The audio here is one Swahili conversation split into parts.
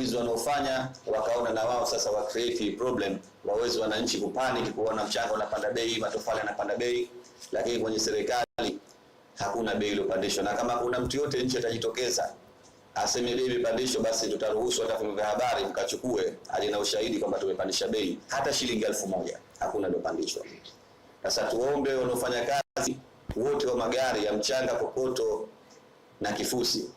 wizi wanaofanya, wakaona na wao sasa wa create problem, waweze wananchi kupanic kuona mchanga unapanda bei, matofali yanapanda bei. Lakini kwenye serikali hakuna bei iliyopandishwa, na kama kuna mtu yote nchi atajitokeza aseme bei imepandishwa, basi tutaruhusu hata vyombo vya habari mkachukue hadi na ushahidi kwamba tumepandisha bei. Hata shilingi 1000 hakuna iliyopandishwa. Sasa tuombe wanaofanya kazi wote wa magari ya mchanga, kokoto na kifusi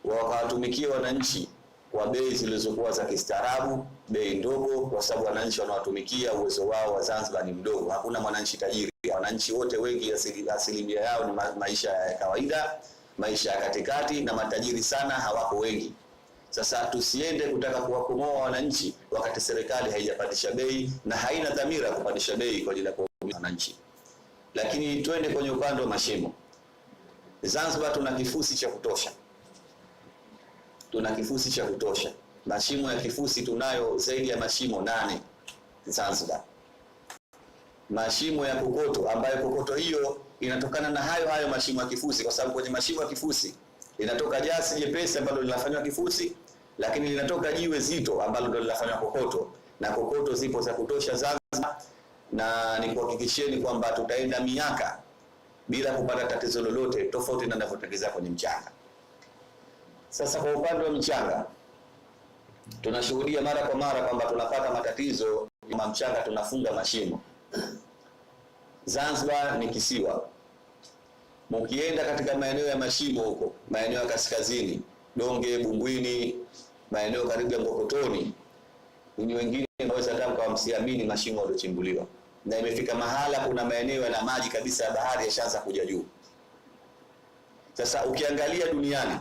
wakawatumikia wananchi kwa bei zilizokuwa za kistaarabu, bei ndogo, kwa sababu wananchi wanawatumikia, uwezo wao wa Zanzibar ni mdogo. Hakuna mwananchi tajiri. Wananchi wote wengi asilimia yao ni maisha ya kawaida, maisha ya katikati, na matajiri sana hawako wengi. Sasa tusiende kutaka kuwakomoa wananchi wakati serikali haijapandisha bei na haina dhamira kupandisha bei kwa ajili ya kuwahudumia wananchi. Lakini twende kwenye upande wa mashimo. Zanzibar tuna kifusi cha kutosha. Tuna kifusi cha kutosha. Mashimo ya kifusi tunayo zaidi ya mashimo 8 Zanzibar. Mashimo ya kokoto, ambayo kokoto hiyo inatokana na hayo mashimo ya kifusi, kwa sababu kwenye mashimo ya kifusi linatoka jasi jepesi ambalo linafanywa kifusi, lakini linatoka jiwe zito ambalo ndio linafanywa kokoto, na kokoto zipo za kutosha Zanzibar, na nikuhakikisheni kwamba tutaenda miaka bila kupata tatizo lolote tofauti na ninavyotekeleza kwenye mchanga. Sasa kwa upande wa mchanga tunashuhudia mara kwa mara kwamba tunapata matatizo ya mchanga, tunafunga mashimo. Zanzibar ni kisiwa. Mkienda katika maeneo ya mashimo huko, maeneo ya kaskazini, Donge, Bumbwini, maeneo karibu ya Ngokotoni, ni wengine wanaweza hata kama msiamini mashimo yaliyochimbuliwa. Na imefika mahala kuna maeneo yana maji kabisa ya bahari yashaanza kuja juu. Sasa ukiangalia duniani,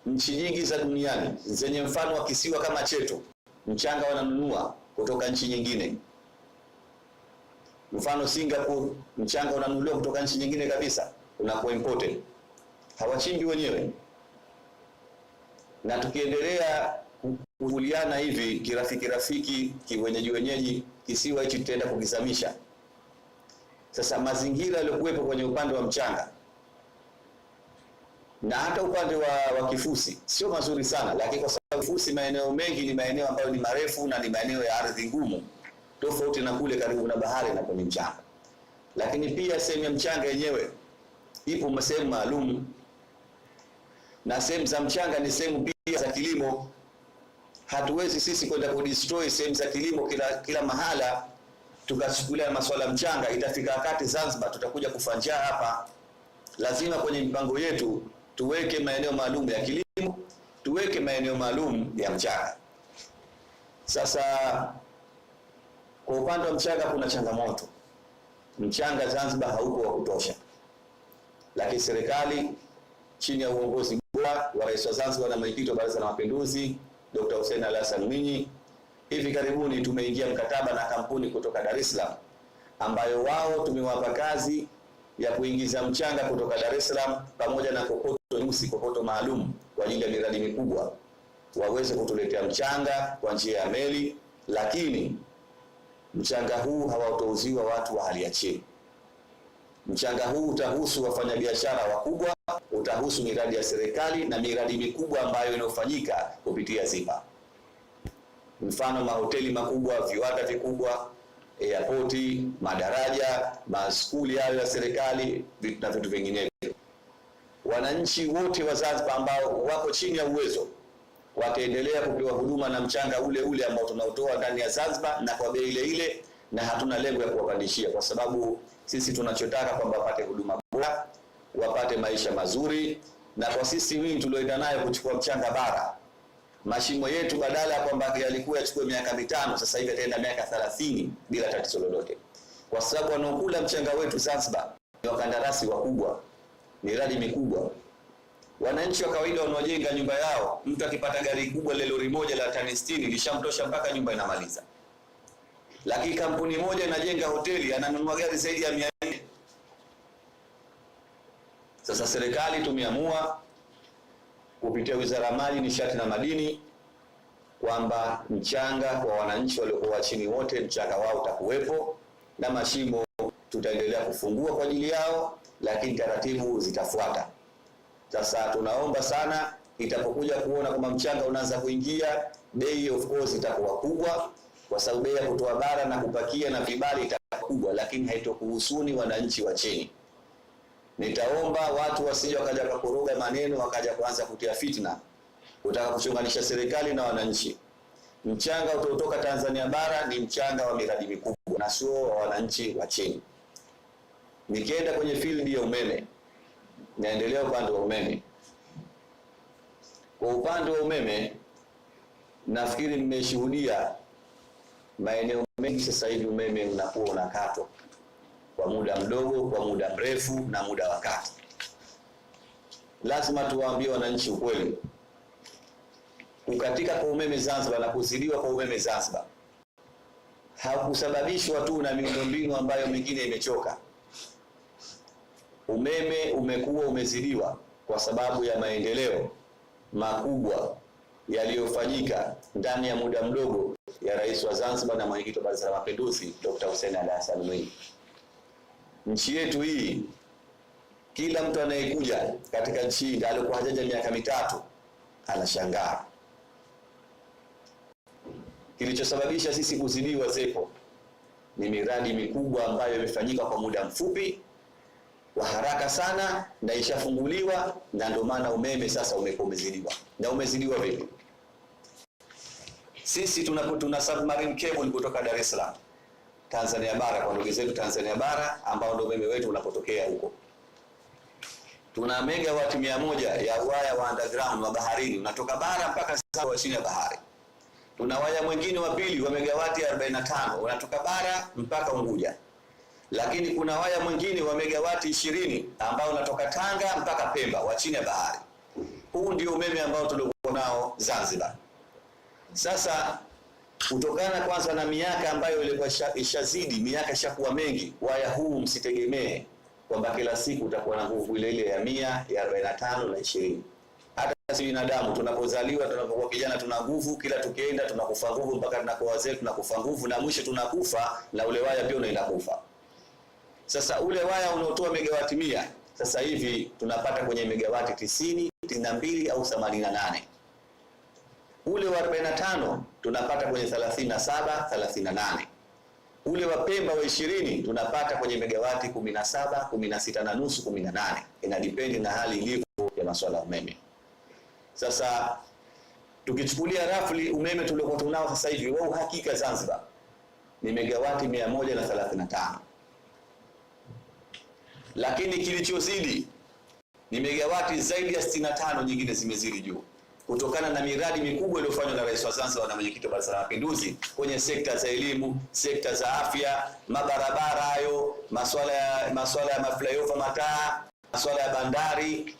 nchi nyingi za duniani zenye mfano wa kisiwa kama chetu, mchanga wananunua kutoka nchi nyingine. Mfano Singapore, mchanga unanunuliwa kutoka nchi nyingine kabisa, unakuwa imported. Hawachimbi wenyewe. Na tukiendelea kuvuliana hivi kirafiki wenyeji, kisiwa hichi tutaenda kukizamisha. Sasa mazingira yaliyokuwepo kwenye upande wa mchanga na hata upande wa kifusi sio mazuri sana, lakini kwa sababu kifusi maeneo mengi ni maeneo ambayo ni marefu na ni maeneo ya ardhi ngumu, tofauti na kule karibu na bahari na kwenye mchanga. Lakini pia sehemu ya mchanga yenyewe ipo sehemu maalum, na sehemu za mchanga ni sehemu pia za kilimo. Hatuwezi sisi kwenda kudestroy sehemu za kilimo kila mahala tukachukulia masuala mchanga. Itafika wakati Zanzibar tutakuja kufa njaa hapa. Lazima kwenye mipango yetu tuweke maeneo maalum ya kilimo, tuweke maeneo maalum ya mchanga. Sasa kwa upande wa mchanga kuna changamoto. Mchanga Zanzibar hauko wa kutosha. Lakini serikali chini ya uongozi bora wa Rais wa Zanzibar na Mwenyekiti wa Baraza la Mapinduzi Dr. Hussein Ali Hassan Mwinyi, hivi karibuni tumeingia mkataba na kampuni kutoka Dar es Salaam ambayo wao tumewapa kazi ya kuingiza mchanga kutoka Dar es Salaam pamoja na kokoto nyeusi, kokoto maalum kwa ajili ya miradi mikubwa, waweze kutuletea mchanga kwa njia ya meli. Lakini mchanga huu hawatauziwa watu wa hali ya chini. Mchanga huu utahusu wafanyabiashara wakubwa, utahusu miradi ya serikali na miradi mikubwa ambayo inafanyika kupitia ZIPA. Mfano mahoteli makubwa, viwanda vikubwa, airporti, madaraja, maskuli hayo ya serikali na vitu vinginevyo. Wananchi wote wa Zanzibar ambao wako chini ya uwezo wataendelea kupewa huduma na mchanga ule ambao tunautoa ndani ya Zanzibar na kwa bei ile, na hatuna lengo ya kuwapandishia, kwa sababu sisi tunachotaka kwamba wapate huduma bora, wapate maisha mazuri. Na kwa sisi wingi tulioenda nayo kuchukua mchanga bara, mashimo yetu badala ya kwamba yalikuwa yachukue miaka 5, sasa hivi yataenda miaka 30 bila tatizo lolote, kwa sababu wanaokula mchanga wetu Zanzibar ni wakandarasi wakubwa, miradi mikubwa. Wananchi wa kawaida wanaojenga nyumba yao, mtu akipata gari kubwa ile lori moja la tani 60 lishamtosha mpaka nyumba inamaliza. Lakini kampuni moja inajenga hoteli ananunua gari zaidi ya 400. Sasa serikali tumeamua kupitia Wizara ya Maji, Nishati na Madini kwamba mchanga kwa wananchi waliokuwa chini wote mchanga wao utakuwepo, na mashimo tutaendelea kufungua kwa ajili yao, lakini taratibu zitafuata. Sasa tunaomba sana itapokuja kuona kwamba mchanga unaanza kuingia, bei of course itakuwa kubwa, kwa sababu bei ya kutoa bara na kupakia na vibali itakuwa kubwa, lakini haitokuhusuni wananchi wa chini. Nitaomba watu wasije wakaja kukuruga maneno wakaja kuanza kutia fitna kutaka kuchunganisha serikali na wananchi. Mchanga utotoka Tanzania bara ni mchanga wa miradi mikubwa na sio wa wananchi wa chini. Nikienda kwenye field ya umeme, naendelea upande wa umeme. Kwa upande wa umeme, nafikiri nimeshuhudia maeneo mengi sasa hivi umeme unakuwa unakatwa kwa muda mdogo, kwa muda mrefu na muda wa kati. Lazima tuwaambie wananchi ukweli. Kukatika kwa umeme Zanzibar na kuzidiwa kwa umeme Zanzibar hakusababishwa tu na miundombinu ambayo mingine imechoka. Umeme umekuwa umezidiwa kwa sababu ya maendeleo makubwa yaliyofanyika ndani ya muda mdogo ya Rais wa Zanzibar na Mwenyekiti wa Baraza la Mapinduzi Dr. Hussein Ali Hassan Mwinyi. Nchi yetu hii, kila mtu anayekuja katika nchi hii alikuwa hajaja miaka mitatu anashangaa. Kilichosababisha sisi kuzidiwa ZECO ni miradi mikubwa ambayo imefanyika kwa muda mfupi wa haraka sana na ishafunguliwa, na ndio maana umeme sasa umekuwa umezidiwa. Na umezidiwa vipi? Sisi tuna submarine cable kutoka Dar es Salaam Tanzania bara kwa ndugu zetu Tanzania bara ambao ndio umeme wetu unapotokea huko. Tuna megawati 100 ya waya wa underground wa baharini unatoka bara mpaka sasa wa chini ya bahari. Tuna waya mwingine wa pili wa megawati 45 unatoka bara mpaka Unguja. Lakini kuna waya mwingine wa megawati 20 ambao unatoka Tanga mpaka Pemba wa chini ya bahari. Huu ndio umeme ambao tulikuwa nao Zanzibar. Sasa kutokana kwanza na miaka ambayo ilikuwa ishazidi, miaka ishakuwa mengi, waya huu msitegemee kwamba kila siku utakuwa na nguvu ile ile ya 100, ya 45 na 20. Hata sisi binadamu tunapozaliwa, tunapokuwa kijana tuna nguvu, kila tukienda tunakufa nguvu, mpaka tunakuwa wazee tunakufa nguvu, na mwisho tunakufa na ule waya pia unaenda kufa. Sasa ule waya unaotoa megawati 100 sasa hivi tunapata kwenye megawati 90, 92 au 88. Ule wa 45 tunapata kwenye 37, 38. Ule wa Pemba wa 20 tunapata kwenye megawati 17, 16 na nusu, 18. Inadipendi na hali ilivyo ya masuala ya umeme. Sasa tukichukulia rafli umeme tuliokuwa tunao sasa hivi wa uhakika Zanzibar ni megawati 135. Lakini kilichozidi ni megawati zaidi ya 65 nyingine zimezidi juu, kutokana na miradi mikubwa iliyofanywa na Rais wa Zanzibar na Mwenyekiti wa Baraza la Mapinduzi kwenye sekta za elimu, sekta za afya, mabarabara hayo, masuala ya maflyover mataa, masuala ya bandari,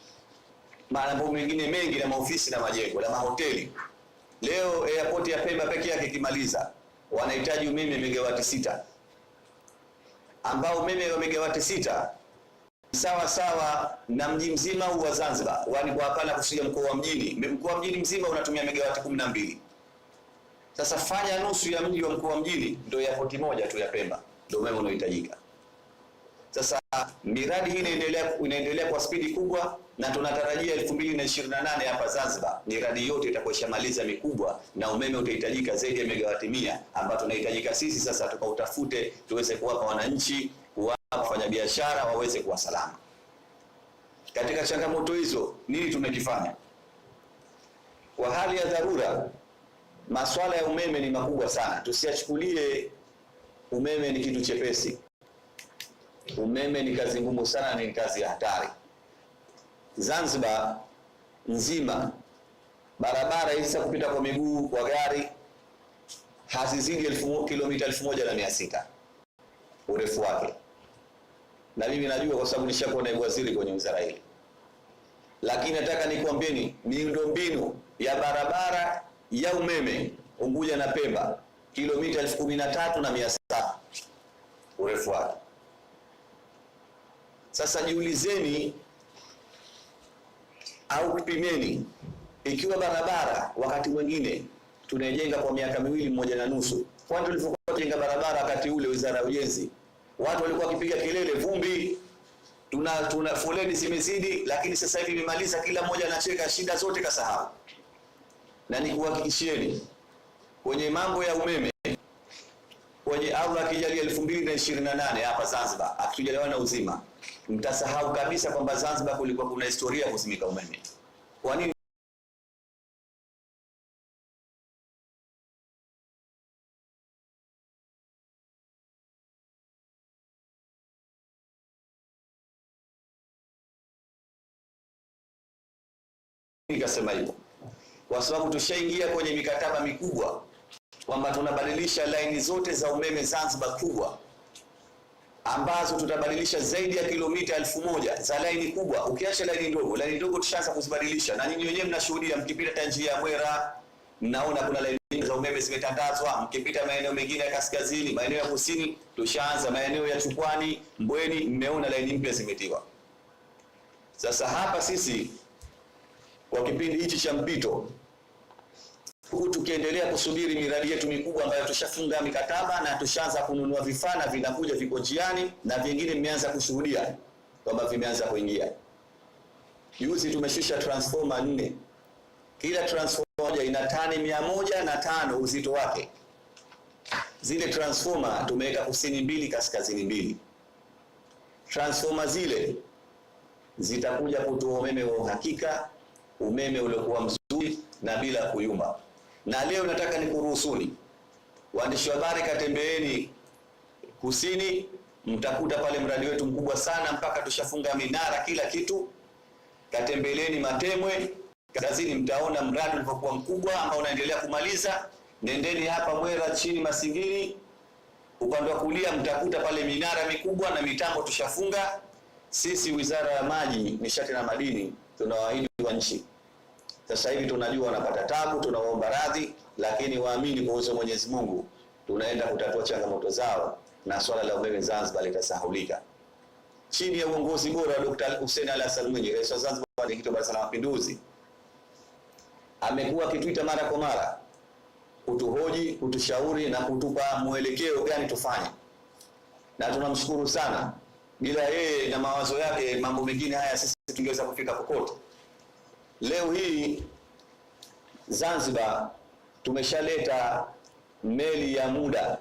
mambo mengine mengi na maofisi na majengo na mahoteli. Leo airport ya Pemba pekee yake ikimaliza wanahitaji umeme megawati 6, ambao umeme wa megawati 6 sawa sawa na mji mzima wa Zanzibar, wani kwa hapana kusudia mkoa wa mjini. Mkoa wa mjini mzima unatumia megawati 12. Sasa fanya nusu ya mji wa mkoa wa mjini ndio airport moja tu ya Pemba ndio umeme unaohitajika. Sasa miradi hii inaendelea kwa spidi kubwa, na tunatarajia 2028 hapa Zanzibar miradi yote itakuwa ishamaliza mikubwa, na umeme utahitajika zaidi ya megawati 100 ambao tunahitajika sisi sasa tukautafute tuweze kuwapa wananchi, kuwapa wafanyabiashara waweze kuwa salama. Katika changamoto hizo nini tumekifanya? Kwa hali ya dharura, masuala ya umeme ni makubwa sana. Tusiachukulie umeme ni kitu chepesi. Umeme ni kazi ngumu sana, ni kazi ya hatari. Zanzibar nzima barabara hizi za kupita kwa miguu kwa gari hazizidi kilomita 1600 urefu wake. Na mimi najua kwa sababu nishakuwa naibu waziri kwenye wizara hii. Lakini nataka nikwambieni miundombinu ya barabara ya umeme Unguja na Pemba kilomita 13,700 urefu wake. Sasa jiulizeni au kipimeni, ikiwa barabara wakati mwingine tunajenga kwa miaka 2, 1.5. Kwani tulivyokuwa tunajenga barabara wakati ule wizara ya ujenzi, watu walikuwa wakipiga kelele vumbi, tuna foleni zimezidi, lakini sasa hivi imemaliza, kila mmoja anacheka, shida zote kasahau. Na nikuhakikishieni kwenye mambo ya umeme, kwenye Allah akijalia 2028 hapa Zanzibar, akitujaliwa na uzima, mtasahau kabisa kwamba Zanzibar kulikuwa kuna historia ya kuzimika umeme. Kwa nini? Nikasema hivyo kwa sababu tushaingia kwenye mikataba mikubwa kwamba tunabadilisha laini zote za umeme Zanzibar kubwa, ambazo tutabadilisha zaidi ya kilomita 1000 za laini kubwa. Ukiacha laini ndogo tushaanza kuzibadilisha, na nyinyi wenyewe mnashuhudia, mkipita njia ya Mwera mnaona kuna laini za umeme zimetandazwa, mkipita maeneo mengine ya kaskazini, maeneo ya kusini tushaanza, maeneo ya Chukwani, Mbweni, mmeona laini mpya zimetiwa. Sasa hapa sisi kwa kipindi hichi cha mpito, huku tukiendelea kusubiri miradi yetu mikubwa ambayo tushafunga mikataba na tushaanza kununua vifaa na vinakuja, viko njiani, na vingine mmeanza kushuhudia kwamba vimeanza kuingia. Juzi tumeshusha transformer 4. Kila transformer moja ina tani 105 uzito wake. Zile transformer tumeweka kusini 2 kaskazini 2. Transformer zile zitakuja kutoa umeme wa uhakika, umeme uliokuwa mzuri na bila kuyumba. Na leo nataka nikuruhusuni waandishi wa habari, katembeeni kusini, mtakuta pale mradi wetu mkubwa sana, mpaka tushafunga minara kila kitu. Katembeleni Matemwe kaskazini, mtaona mradi ulivyokuwa mkubwa ambao unaendelea kumaliza. Nendeni hapa Mwera chini Masingini, upande wa kulia mtakuta pale minara mikubwa na mitambo tushafunga. Sisi Wizara ya Maji, Nishati na Madini tunawaahidi wa nchi, sasa hivi tunajua wanapata tabu, tunawaomba radhi, lakini waamini kwa uwezo wa Mwenyezi Mungu tunaenda kutatua changamoto zao na swala la umeme Zanzibar litasahulika. Chini ya uongozi bora wa Dr. Hussein Ali Hassan Mwinyi, Rais wa Zanzibar, Mwenyekiti wa Baraza la Mapinduzi, amekuwa akituita mara kwa mara kutuhoji, kutushauri na kutupa mwelekeo gani tufanye, na tunamshukuru sana. Bila yeye na mawazo yake, mambo mengine haya sisi tungeweza kufika kokote. Leo hii Zanzibar tumeshaleta meli ya muda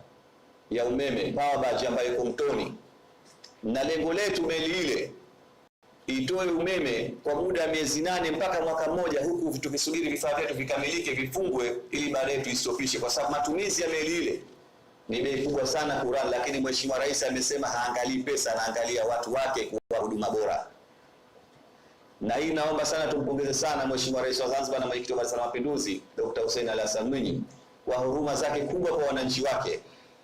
ya umeme Power Barge ambayo iko Mtoni, na lengo letu meli ile itoe umeme kwa muda wa miezi 8 mpaka mwaka mmoja, huku tukisubiri vifaa vyetu vikamilike, vifungwe, ili baadaye tuistopishe, kwa sababu matumizi ya meli ile ni bei kubwa sana Quran. Lakini Mheshimiwa Rais amesema haangalii pesa, anaangalia watu wake kwa huduma bora. Na hii naomba sana tumpongeze sana Mheshimiwa Rais wa Zanzibar na Mwenyekiti wa Baraza la Mapinduzi Dr. Hussein Ali Hassan Mwinyi kwa huruma zake kubwa kwa wananchi wake,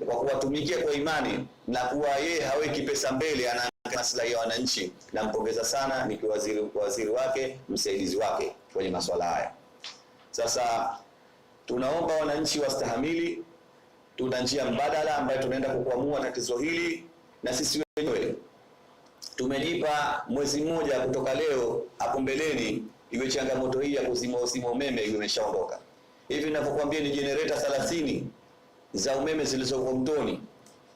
kwa kuwatumikia kwa imani na kuwa yeye haweki pesa mbele, anaangalia maslahi ya wananchi. Nampongeza sana nikiwa waziri wake, msaidizi wake kwenye masuala haya. Sasa tunaomba wananchi wastahamili, tuna njia mbadala ambayo tunaenda kukwamua tatizo hili, na sisi wenyewe tumejipa mwezi mmoja kutoka leo, hapo mbeleni iwe changamoto hii ya kuzima umeme imeshaondoka. Hivi ninavyokuambia ni generator 30 za umeme zilizoko Mtoni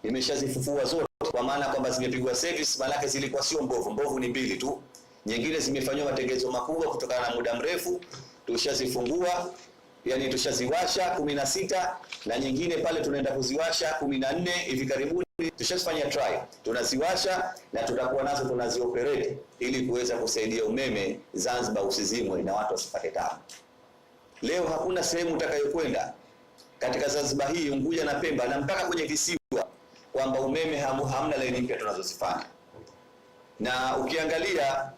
nimeshazifufua zote, kwa maana kwamba zimepigwa service. Maana zilikuwa sio mbovu ni 2 tu, nyingine zimefanywa matengenezo makubwa kutokana na muda mrefu, tushazifungua, yani tushaziwasha 16, na nyingine pale tunaenda kuziwasha 14 hivi karibuni. Tushafanya try, tunaziwasha na tutakuwa nazo tunazioperate, ili kuweza kusaidia umeme Zanzibar usizimwe na watu wasipate tabu. Leo hakuna sehemu utakayokwenda katika Zanzibar hii, Unguja na Pemba na mpaka kwenye visiwa, kwamba umeme hamna laini mpya tunazozifanya. Na ukiangalia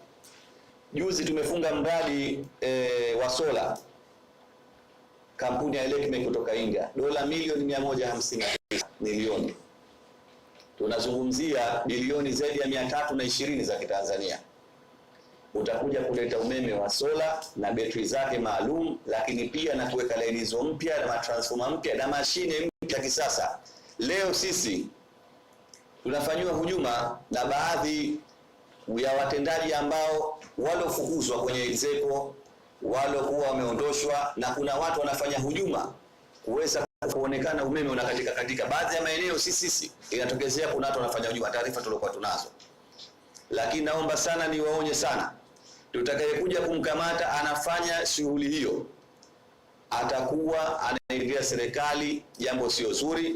juzi tumefunga mradi wa sola, kampuni ya Elecme kutoka India, dola milioni 150 milioni. Tunazungumzia bilioni zaidi ya 320 za Kitanzania. Utakuja kuleta umeme wa sola na betri zake maalum, lakini pia na kuweka laini hizo mpya na matransformer mpya na mashine mpya kisasa. Leo sisi tunafanywa hujuma na baadhi ya watendaji ambao walofukuzwa kwenye Execo, walokuwa wameondoshwa, na kuna watu wanafanya hujuma kuweza kuonekana umeme unakatika baadhi ya maeneo. Sisi inatokezea kuna watu wanafanya hujuma, taarifa tulikuwa tunazo. lakini naomba sana niwaonye sana, tutakayekuja kumkamata anafanya shughuli hiyo atakuwa anaingilia serikali, jambo sio zuri,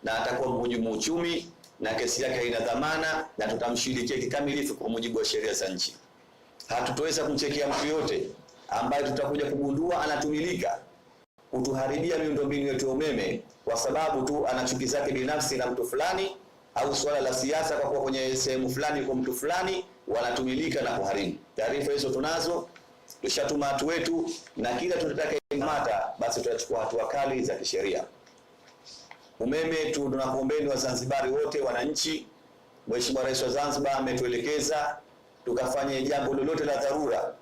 na atakuwa mhujumu uchumi na kesi yake haina dhamana, na tutamshirikia kikamilifu kwa mujibu wa sheria za nchi. Hatutoweza kumchekea mtu yote ambaye tutakuja kugundua anatumilika kutuharibia miundombinu yetu ya umeme kwa sababu tu ana chuki zake binafsi na mtu fulani, au swala la siasa kwa kuwa kwenye sehemu fulani kwa mtu fulani, wanatumilika na kuharibu. Taarifa hizo tunazo, tushatuma watu wetu, na kila tutakayekamata basi tutachukua hatua kali za kisheria. Umeme tunakuombeni Wazanzibari wote, wananchi, Mheshimiwa Rais wa Zanzibar ametuelekeza tukafanye jambo lolote la dharura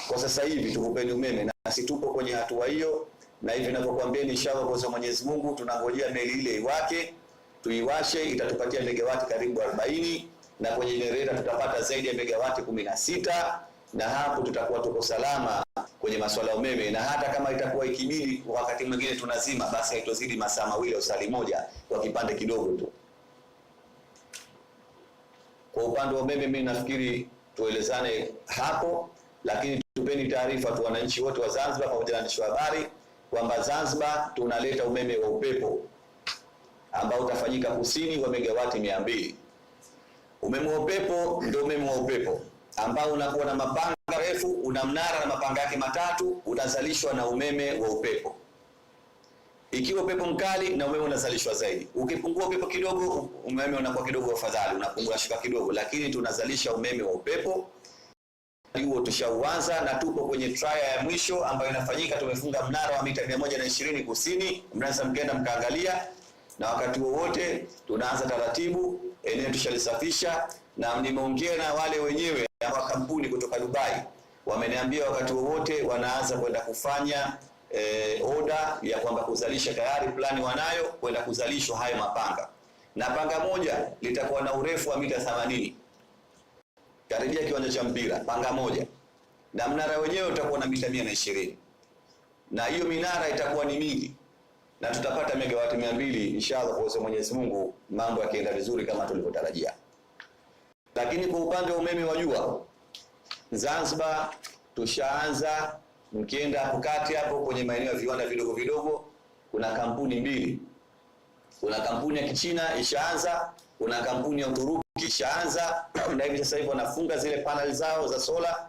kwa sasa hivi tukupeni umeme, na situpo kwenye hatua hiyo, na hivi ninavyokuambieni inshallah kwa Mwenyezi Mungu tunangojea meli ile iwake, tuiwashe, itatupatia megawati karibu 40, na kwenye generator tutapata zaidi ya megawati 16, na hapo tutakuwa tuko salama kwenye masuala ya umeme. Na hata kama itakuwa ikibidi wakati mwingine tunazima, basi haitozidi masaa mawili au saa moja kwa kipande kidogo tu. Kwa upande wa umeme mimi nafikiri tuelezane hapo, lakini tupeni taarifa tu wananchi wote wa Zanzibar pamoja na waandishi wa habari kwamba Zanzibar tunaleta umeme wa upepo ambao utafanyika kusini wa megawati 200. Umeme wa upepo ndio umeme wa upepo ambao unakuwa na mapanga refu, una mnara na mapanga yake matatu, unazalishwa na umeme wa upepo. Ikiwa upepo mkali na umeme unazalishwa zaidi. Ukipungua upepo kidogo, umeme unakuwa kidogo afadhali, unapungua shika kidogo, lakini tunazalisha umeme wa upepo. Huo tushauanza na tupo kwenye trial ya mwisho ambayo inafanyika. Tumefunga mnara wa mita 120 kusini, mnaweza mkaenda mkaangalia, na wakati wowote tunaanza taratibu. Eneo tushalisafisha, na nimeongea na wale wenyewe wa kampuni kutoka Dubai, wameniambia wakati wowote wanaanza kwenda kufanya oda ya kwamba kuzalisha, tayari plani wanayo kwenda kuzalishwa hayo mapanga, na panga moja litakuwa na urefu wa mita 80 karibia kiwanja cha mpira, panga moja, na mnara wenyewe utakuwa na mita 120, na hiyo minara itakuwa ni mingi, na tutapata megawati 200 inshallah kwa Mwenyezi Mungu, mambo yakienda vizuri kama tulivyotarajia. Lakini kwa upande wa umeme wa jua, Zanzibar tushaanza. Mkienda hapo kati hapo kwenye maeneo ya viwanda vidogo vidogo, kuna kampuni mbili. Kuna kampuni ya Kichina ishaanza, kuna kampuni ya Uturuki ishaanza, na hivi sasa hivi wanafunga zile panel zao za sola.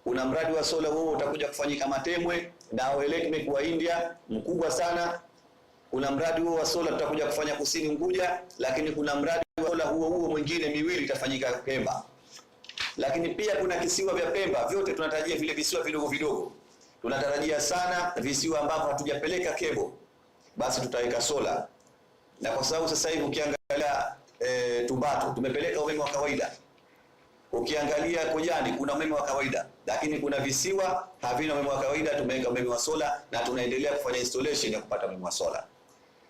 Kuna mradi wa sola huo utakuja kufanyika Matemwe na Electric wa India mkubwa sana. Kuna mradi huo wa sola tutakuja kufanya kusini Unguja, lakini kuna mradi wa sola huo mwingine miwili itafanyika Pemba. Lakini pia kuna kisiwa vya Pemba, vyote tunatarajia vile visiwa vidogo vidogo. Tunatarajia sana visiwa ambavyo hatujapeleka kebo, basi tutaweka sola. Na kwa sababu sasa hivi ukiangalia Tumbatu tumepeleka umeme wa kawaida. Ukiangalia Kojani kuna umeme wa kawaida, lakini kuna visiwa havina umeme wa kawaida, tumeweka umeme wa sola na tunaendelea kufanya installation ya kupata umeme wa sola.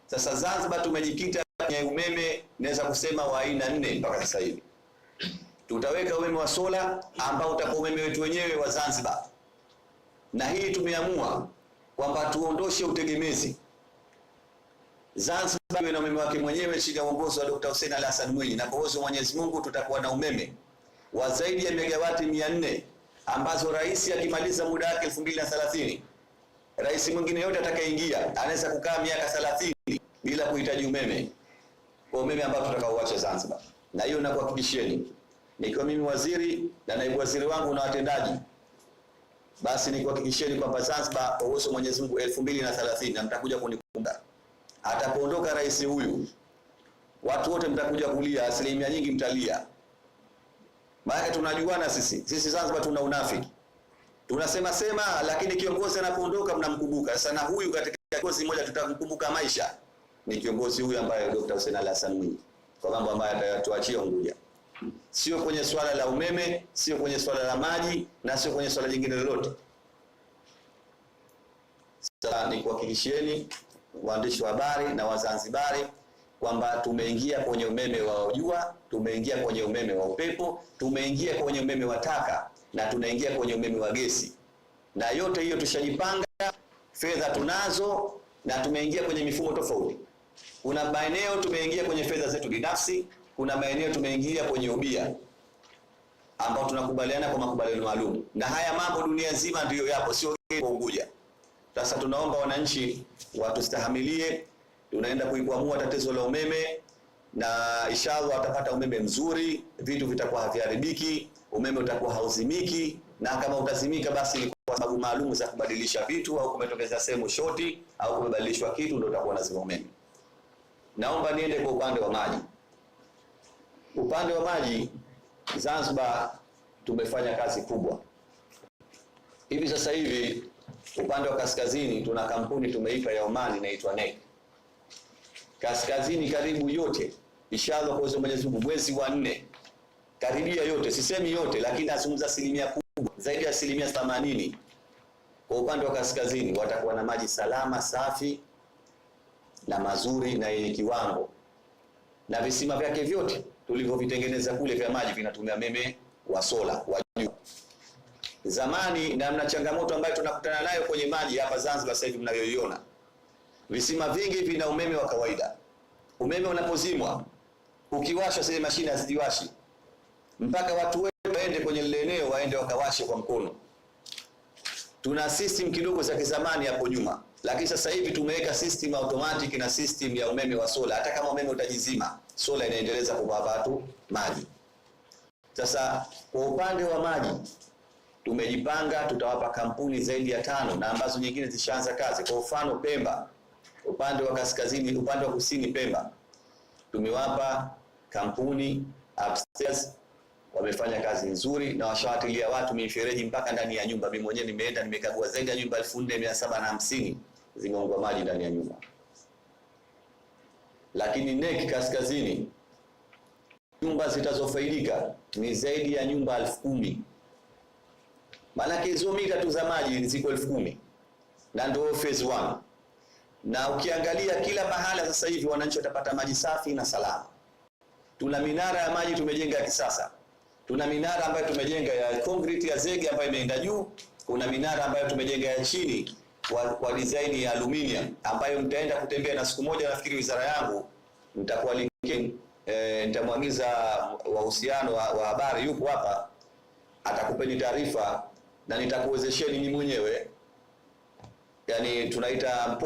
Sasa Zanzibar tumejikita kwenye umeme, naweza kusema wa aina 4 mpaka sasa hivi. Tutaweka umeme wa sola ambao utakuwa umeme wetu wenyewe wa Zanzibar. Na hii tumeamua kwamba tuondoshe utegemezi. Zanzibar ina umeme wake mwenyewe chini ya uongozi wa Dr. Hussein Ali Hassan Mwinyi, na kwa uwezo wa Mwenyezi Mungu tutakuwa na umeme wa zaidi ya megawati 400 ambazo rais akimaliza muda wake 2030, rais mwingine yote atakayeingia anaweza kukaa miaka 30 bila kuhitaji umeme, kwa umeme ambao tutakaoacha Zanzibar. Na hiyo nakuhakikisheni, nikiwa mimi waziri na naibu waziri wangu na watendaji, basi nikuhakikisheni kwamba Zanzibar kwa uwezo wa Mwenyezi Mungu 2030, na mtakuja kunikumbuka. Atapoondoka rais huyu, watu wote mtakuja kulia, asilimia nyingi mtalia. Maana tunajuana sisi Zanzibar tuna unafiki. Tunasema sema, lakini kiongozi anapoondoka mnamkumbuka. Sasa na huyu katika kiongozi mmoja tutamkumbuka maisha, ni kiongozi huyu ambaye Dr. Hussein Ali Hassan Mwinyi, kwa mambo ambayo atatuachia Unguja. Sio kwenye swala la umeme, sio kwenye swala la maji, na sio kwenye swala jingine lolote. Sasa nikuhakikishieni waandishi wa habari na Wazanzibari kwamba tumeingia kwenye umeme wa jua, tumeingia kwenye umeme wa upepo, tumeingia kwenye umeme wa taka, na tunaingia kwenye umeme wa gesi. Na yote hiyo tushajipanga, fedha tunazo, na tumeingia kwenye mifumo tofauti. Kuna maeneo tumeingia kwenye fedha zetu binafsi, kuna maeneo tumeingia kwenye ubia. ambao tunakubaliana kwa makubaliano maalum, na haya mambo dunia nzima ndiyo yapo, sio kwa Unguja. Sasa tunaomba wananchi watustahimilie, tunaenda kuikwamua tatizo la umeme, na inshallah watapata umeme mzuri, vitu vitakuwa haviharibiki, umeme utakuwa hauzimiki, na kama utazimika basi ni kwa sababu maalum za kubadilisha vitu, au kumetokeza sehemu shoti au kumebadilishwa kitu ndio utakuwa lazima umeme. Naomba niende kwa upande wa maji. Upande wa maji Zanzibar tumefanya kazi kubwa. Hivi sasa hivi upande wa kaskazini tuna kampuni tumeipa ya Oman inaitwa NEC. Kaskazini karibu yote inshallah kwa uwezo wa Mwenyezi Mungu mwezi wa 4 karibia yote, sisemi yote lakini nazungumza asilimia kubwa, zaidi ya asilimia 80 kwa upande wa kaskazini watakuwa na maji salama, safi na mazuri na yenye kiwango, na visima vyake vyote tulivyovitengeneza kule vya maji vinatumia umeme wa sola wa juu. Zamani na mna changamoto ambayo tunakutana nayo kwenye maji hapa Zanzibar sasa hivi mnayoiona. Visima vingi vina umeme wa kawaida. Umeme unapozimwa, ukiwasha zile mashine hazijiwashi. Mpaka watu wetu waende kwenye lile eneo waende wakawashe kwa mkono. Tuna system kidogo za kizamani hapo nyuma, lakini sasa hivi tumeweka system automatic na system ya umeme wa sola. Hata kama umeme utajizima, sola inaendeleza kuwapa watu maji. Sasa kwa upande wa maji tumejipanga, tutawapa kampuni zaidi ya 5 na ambazo nyingine zishaanza kazi. Kwa mfano Pemba, upande wa kaskazini, upande wa kusini Pemba, tumewapa kampuni upstairs, wamefanya kazi nzuri na washawatilia watu mifereji mpaka ndani ya nyumba. Mimi mwenyewe nimeenda nimekagua zaidi ya nyumba 4750 zimeungwa maji ndani ya nyumba. Lakini NEC kaskazini, nyumba zitazofaidika ni zaidi ya nyumba 10,000. Maana hizo mita tu za maji ziko 10,000 na ndio phase 1. Na ukiangalia kila mahala sasa hivi wananchi watapata maji safi na salama. Tuna minara ya maji tumejenga ya kisasa. Tuna minara ambayo tumejenga ya concrete ya zege ambayo imeenda juu, kuna minara ambayo tumejenga ya chini kwa design ya aluminium ambayo mtaenda kutembea, na siku moja nafikiri wizara yangu nitakuwa linking, nitamwagiza wahusiano wa habari yupo hapa, atakupeni taarifa na nitakuwezesheni mimi mwenyewe, yani tunaita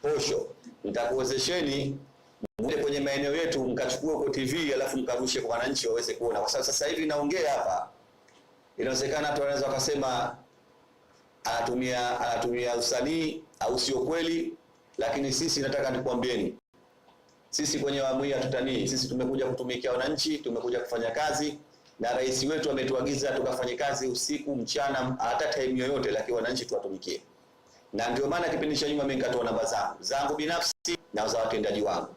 posho, nitakuwezesheni mje kwenye maeneo yetu mkachukue kwa TV alafu mkarushe kwa wananchi waweze kuona. Kwa sababu sasa hivi naongea hapa, inawezekana watu wanaweza wakasema anatumia usanii au sio kweli, lakini sisi nataka nikwambieni, sisi kwenye awamu hii hatutanii. Sisi tumekuja kutumikia wananchi, tumekuja kufanya kazi, na rais wetu ametuagiza tukafanye kazi usiku mchana, hata time yoyote, lakini wananchi tuwatumikie. Na ndio maana kipindi cha nyuma mimi nikatoa namba zangu binafsi na za watendaji wangu,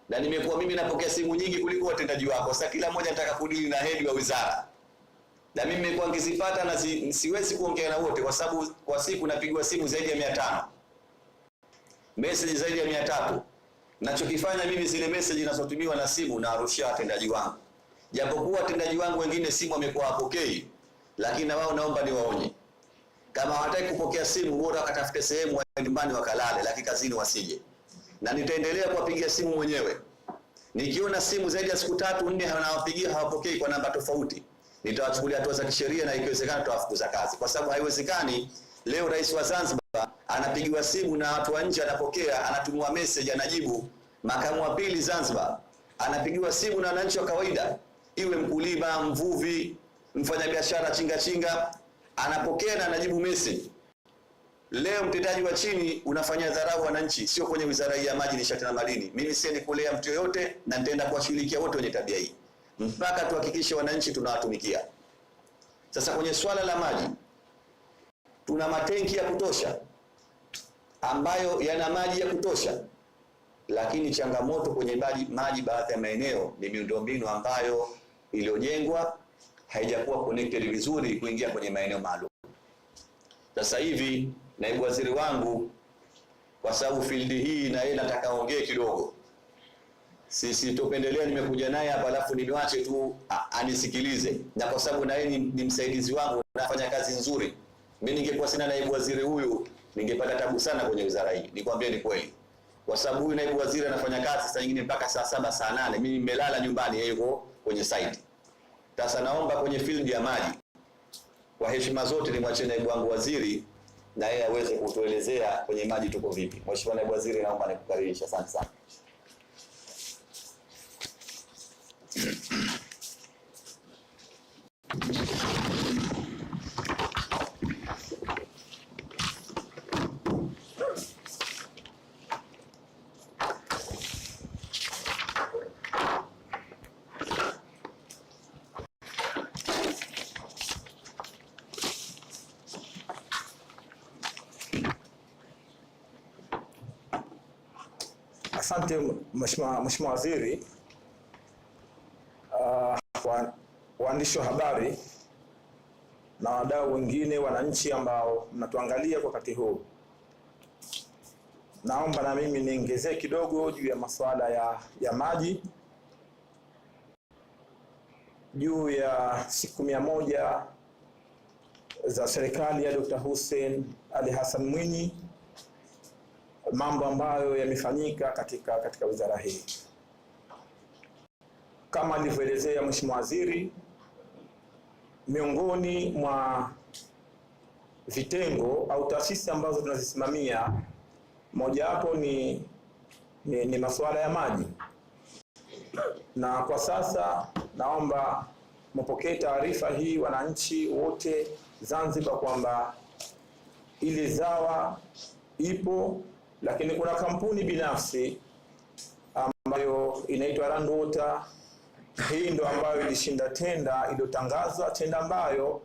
na nimekuwa mimi napokea simu nyingi kuliko watendaji wako. Sasa kila mmoja anataka kudili na head wa wizara, na mimi nimekuwa ngizipata na siwezi kuongea na wote, kwa sababu kwa siku napigwa simu zaidi ya 500, message zaidi ya 300. Nachokifanya mimi zile message zinazotumiwa na simu na arushia watendaji wangu, japokuwa watendaji wangu wengine simu wamekuwa hapokei, lakini na wao naomba niwaonye, kama hawataki kupokea simu bora wakatafute sehemu wa nyumbani wakalale, lakini kazini wasije. Na nitaendelea kuwapigia simu mwenyewe. Nikiona simu zaidi ya siku 3 4 hanawapigia hawapokei kwa namba tofauti, nitawachukulia hatua za kisheria na ikiwezekana tutawafukuza kazi, kwa sababu haiwezekani leo rais wa Zanzibar anapigiwa simu na watu wa nje anapokea, anatumiwa message anajibu. Makamu wa pili Zanzibar anapigiwa simu na wananchi wa kawaida, iwe mkulima, mvuvi, mfanyabiashara chinga anapokea na anajibu message. Leo mtendaji wa chini unafanya dharau wananchi, sio kwenye wizara ya maji, nishati na madini. Mimi siendi kulea mtu yoyote, na nitaenda kuwashirikia wote wenye tabia hii mpaka tuhakikishe wananchi tunawatumikia. Sasa kwenye swala la maji, tuna matenki ya kutosha ambayo yana maji ya kutosha, lakini changamoto kwenye maji baadhi ya maeneo ni miundombinu ambayo iliyojengwa haijakuwa connected vizuri kuingia kwenye maeneo maalum. Sasa hivi naibu waziri wangu, kwa sababu field hii na yeye nataka aongee kidogo, sisi tupendelea nimekuja naye hapa alafu niwache tu anisikilize, na kwa sababu na yeye ni msaidizi wangu nafanya kazi nzuri. Mimi ningekuwa sina naibu waziri huyu ningepata tabu sana kwenye wizara hii, nikwambie ni kweli, kwa sababu huyu naibu waziri anafanya kazi saa nyingine mpaka saa 7 saa 8, mimi nimelala nyumbani, yeye yuko kwenye site. Sasa naomba kwenye field ya maji, kwa heshima zote, nimwachie naibu wangu waziri na yeye aweze kutuelezea kwenye maji tuko vipi. Mheshimiwa naibu waziri, naomba nikukaribisha. Asante sana. Asante Mheshimiwa Waziri, waandishi wa habari na wadau wengine, wananchi ambao mnatuangalia kwa wakati huu. Naomba na mimi niongezee kidogo juu ya masuala ya maji, juu ya siku 100 za serikali ya Dr. Hussein Ali Hassan Mwinyi, mambo ambayo yamefanyika katika wizara hii. Kama alivyoelezea Mheshimiwa Waziri, miongoni mwa vitengo au taasisi ambazo tunazisimamia, mojawapo ni masuala ya maji. Na kwa sasa naomba mpokee taarifa hii wananchi wote Zanzibar kwamba ile ZAWA ipo, lakini kuna kampuni binafsi ambayo inaitwa Rand Water. Hii ndo ambayo ilishinda tenda iliyotangazwa, tenda ambayo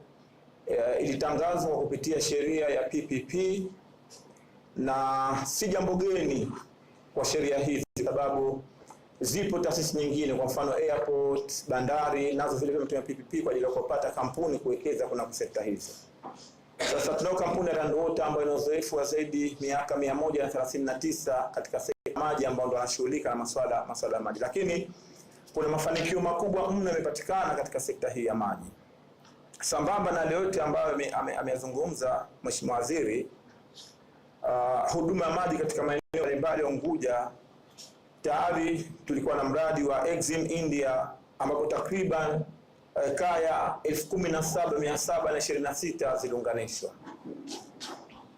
ilitangazwa kupitia sheria ya PPP, na si jambo geni kwa sheria hizi, sababu zipo taasisi nyingine, kwa mfano airport, bandari, nazo vile vile mtumia PPP kwa ajili ya kupata kampuni kuwekeza kuna sekta hizo. Sasa tunao kampuni ya Rand Water ambayo ina uzoefu wa zaidi miaka 139 katika sekta ya maji, ambao ndo wanashughulika na masuala ya maji, lakini kuna mafanikio makubwa mno yamepatikana katika sekta hii ya maji. Sambamba na yote ambayo ameyazungumza Mheshimiwa Waziri, huduma ya maji katika maeneo mbalimbali ya Unguja, tayari tulikuwa na mradi wa Exim India ambapo takriban kaya 17,726 ziliunganishwa.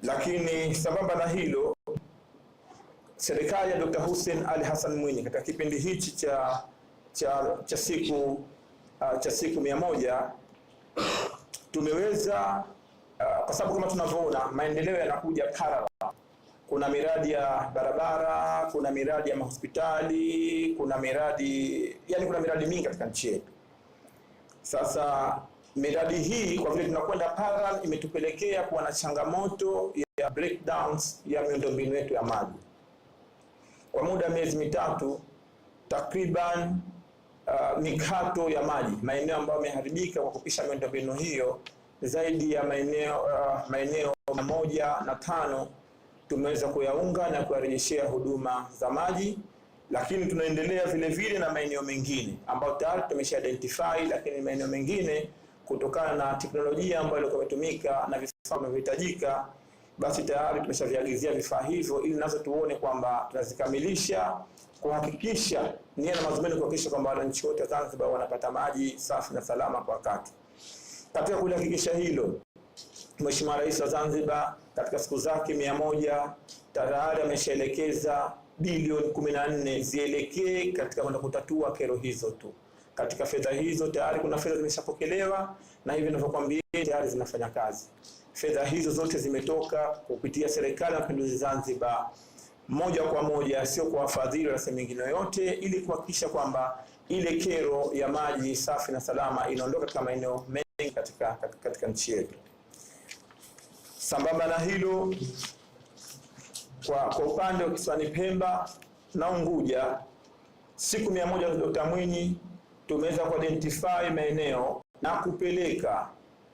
Lakini sambamba na hilo, serikali ya Dr. Hussein Ali Hassan Mwinyi katika kipindi hichi cha siku 100 tumeweza, kwa sababu kama tunavyoona maendeleo yanakuja parallel. Kuna miradi ya barabara, kuna miradi ya mahospitali, kuna miradi mingi katika nchi yetu. Sasa miradi hii kwa vile tunakwenda parallel imetupelekea kuwa na changamoto ya breakdowns ya miundombinu yetu ya maji. Kwa muda wa miezi mitatu takriban mikato ya maji, maeneo ambayo yameharibika kwa kupisha miundombinu hiyo, zaidi ya maeneo 105 tumeweza kuyaunga na kuwarejeshea huduma za maji. Lakini tunaendelea vile vile na maeneo mengine ambayo tayari tumesha identify, lakini maeneo mengine kutokana na teknolojia ambayo ilikuwa imetumika na vifaa vinavyohitajika, basi tayari tumeshaviagizia vifaa hivyo ili nazo tuone kwamba tunazikamilisha, kuhakikisha nia na madhumuni kuhakikisha kwamba wananchi wote Zanzibar wanapata maji safi na salama kwa wakati. Katika kulihakikisha hilo, Mheshimiwa Rais wa Zanzibar katika siku zake 100 tayari ameshaelekeza bilioni 14 zielekee katika kwenda kutatua kero hizo tu. Katika fedha hizo tayari kuna fedha zimeshapokelewa, na hivi ninavyokuambia tayari zinafanya kazi. Fedha hizo zote zimetoka kupitia Serikali ya Mapinduzi Zanzibar moja kwa moja, sio kwa wafadhili wala sehemu nyingine yote, ili kuhakikisha kwamba ile kero ya maji safi na salama inaondoka katika maeneo mengi katika nchi yetu. Sambamba na hilo, kwa upande wa kisiwani Pemba na Unguja, siku 100 za Dr. Mwinyi tumeweza kuidentify maeneo na kupeleka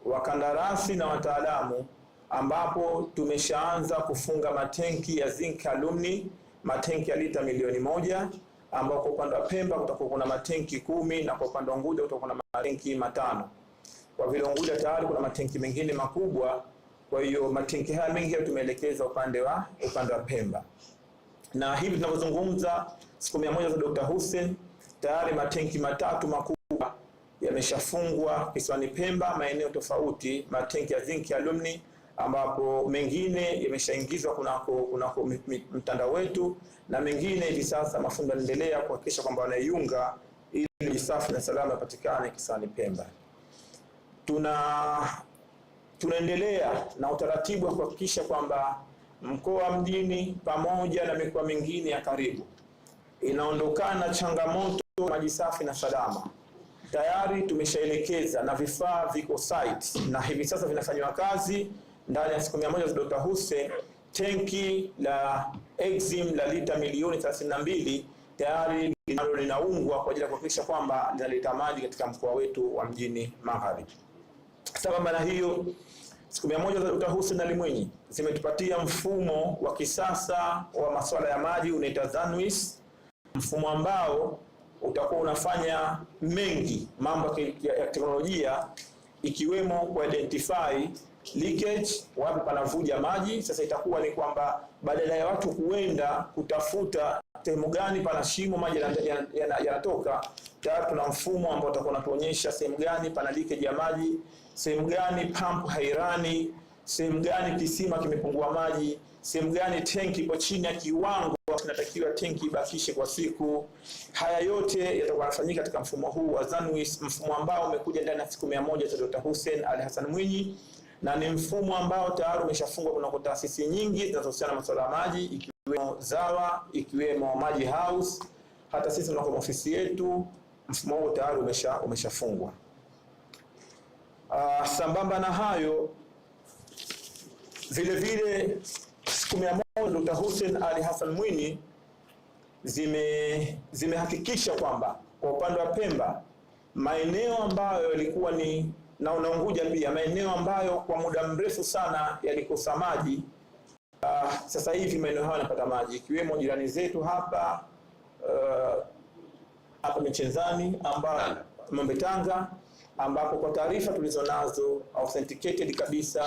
wakandarasi na wataalamu, ambapo tumeshaanza kufunga matenki ya zinc alumni, matenki ya lita 1,000,000, ambao kwa upande wa Pemba kutakuwa kuna matenki 10 na kwa upande wa Unguja kutakuwa kuna matenki 5. Kwa vile Unguja tayari kuna matenki mengine makubwa, kwa hiyo matenki haya mengi tumeelekeza upande wa Pemba. Na hivi tunavyozungumza, siku 100 za Dr. Hussein, tayari matenki 3 makubwa yameshafungwa kisiwani Pemba maeneo tofauti, matenki ya zinc alumni, ambapo mengine yameshaingizwa kunako mtandao wetu, na mengine hivi sasa mafundo yanaendelea kuhakikisha kwamba wanaiunga ili safi na salama yapatikane kisiwani Pemba. Tunaendelea na utaratibu wa kuhakikisha kwamba mkoa mjini pamoja na mikoa mingine ya karibu inaondokana changamoto maji safi na salama. Tayari tumeshaelekeza na vifaa viko site na hivi sasa vinafanywa kazi. Ndani ya siku 100 za Dr. Hussein, tenki la Exim la lita milioni 32 tayari linaungwa kwa ajili ya kuhakikisha kwamba linaleta maji katika mkoa wetu wa Mjini Magharibi. Sambamba na hiyo, siku 100 za Dr. Hussein Ali Mwinyi zimetupatia mfumo wa kisasa wa masuala ya maji unaitwa ZANWIS, mfumo ambao utakuwa unafanya mengi mambo ya teknolojia, ikiwemo ku identify leakage, wapi panavuja maji. Sasa itakuwa ni kwamba badala ya watu kuenda kutafuta sehemu gani pana shimo maji yanatoka, tayari tuna mfumo ambao utakuwa unatuonyesha sehemu gani pana leakage ya maji, sehemu gani pump hairani, sehemu gani kisima kimepungua maji, sehemu gani tenki ipo chini ya kiwango kinatakiwa tenki ibakishe kwa siku. Haya yote yatakuwa yanafanyika katika mfumo huu wa ZANWIS, mfumo ambao umekuja ndani ya siku 100 za Dr. Hussein Ali Hassan Mwinyi, na ni mfumo ambao tayari umeshafungwa kuna taasisi nyingi zinazohusiana na masuala ya maji, ikiwemo ZAWA, ikiwemo Maji House, hata sisi tunako ofisi yetu, mfumo huo tayari umeshafungwa. Sambamba na hayo, vile vile siku 100 Dr. Hussein Ali Hassan Mwinyi zimehakikisha kwamba kwa upande wa Pemba, maeneo ambayo yalikuwa ni na Unguja pia, maeneo ambayo kwa muda mrefu sana yalikosa maji, sasa hivi maeneo hayo yanapata maji, ikiwemo jirani zetu hapa Michenzani ambapo Mombe Tanga, ambapo kwa taarifa tulizonazo authenticated kabisa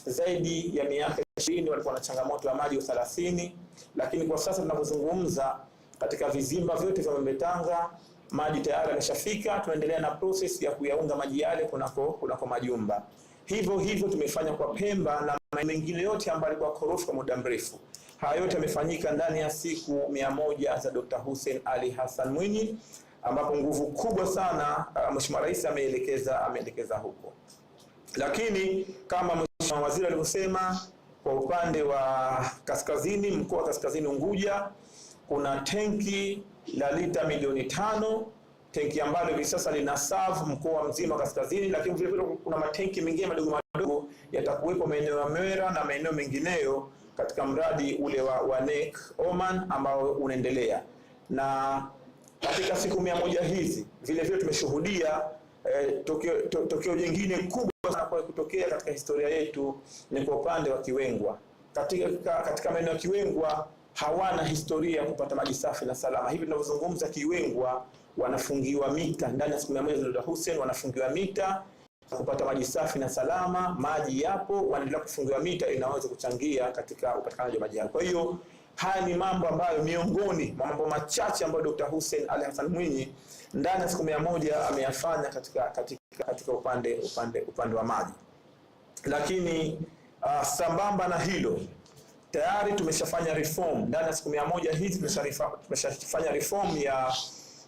zaidi ya miaka 20 walikuwa na changamoto ya maji 30, lakini kwa sasa tunapozungumza katika vizimba vyote vya Mombe Tanga maji tayari yameshafika. Tunaendelea na process ya kuyaunga maji yale kunako majumba. Hivyo tumefanya kwa Pemba na maeneo mengine yote ambayo yalikuwa korofi kwa muda mrefu. Haya yote yamefanyika ndani ya siku 100 za Dr. Hussein Ali Hassan Mwinyi, ambapo nguvu kubwa sana Mheshimiwa Rais ameelekeza huko. Lakini kama Mheshimiwa Waziri alivyosema, kwa upande wa kaskazini, mkoa wa Kaskazini Unguja, kuna tenki la lita milioni 5, tenki ambalo hivi sasa lina serve mkoa mzima kaskazini, lakini vile vile kuna matenki mengine madogo yatakuwepo maeneo ya Mwera na maeneo mengineyo katika mradi ule wa NEC Oman ambao unaendelea. Na katika siku 100 hizi vile vile tumeshuhudia tokeo jingine kubwa sana kwa kutokea katika historia yetu, ni kwa upande wa Kiwengwa. Katika maeneo ya Kiwengwa hawana historia ya kupata maji safi na salama. Hivi tunavyozungumza, Kiwengwa wanafungiwa mita ndani ya siku 100 za Dr. Hussein, wanafungiwa mita kupata maji safi na salama. Maji yapo, wanaendelea kufungiwa mita, inaweza kuchangia katika upatikanaji wa maji hayo. Kwa hiyo haya ni mambo ambayo miongoni mwa mambo machache ambayo Dr. Hussein Ali Hassan Mwinyi ndani ya siku 100 ameyafanya katika upande wa maji. Lakini sambamba na hilo, tayari tumeshafanya reform ndani ya siku 100 hizi. Tumeshafanya reform ya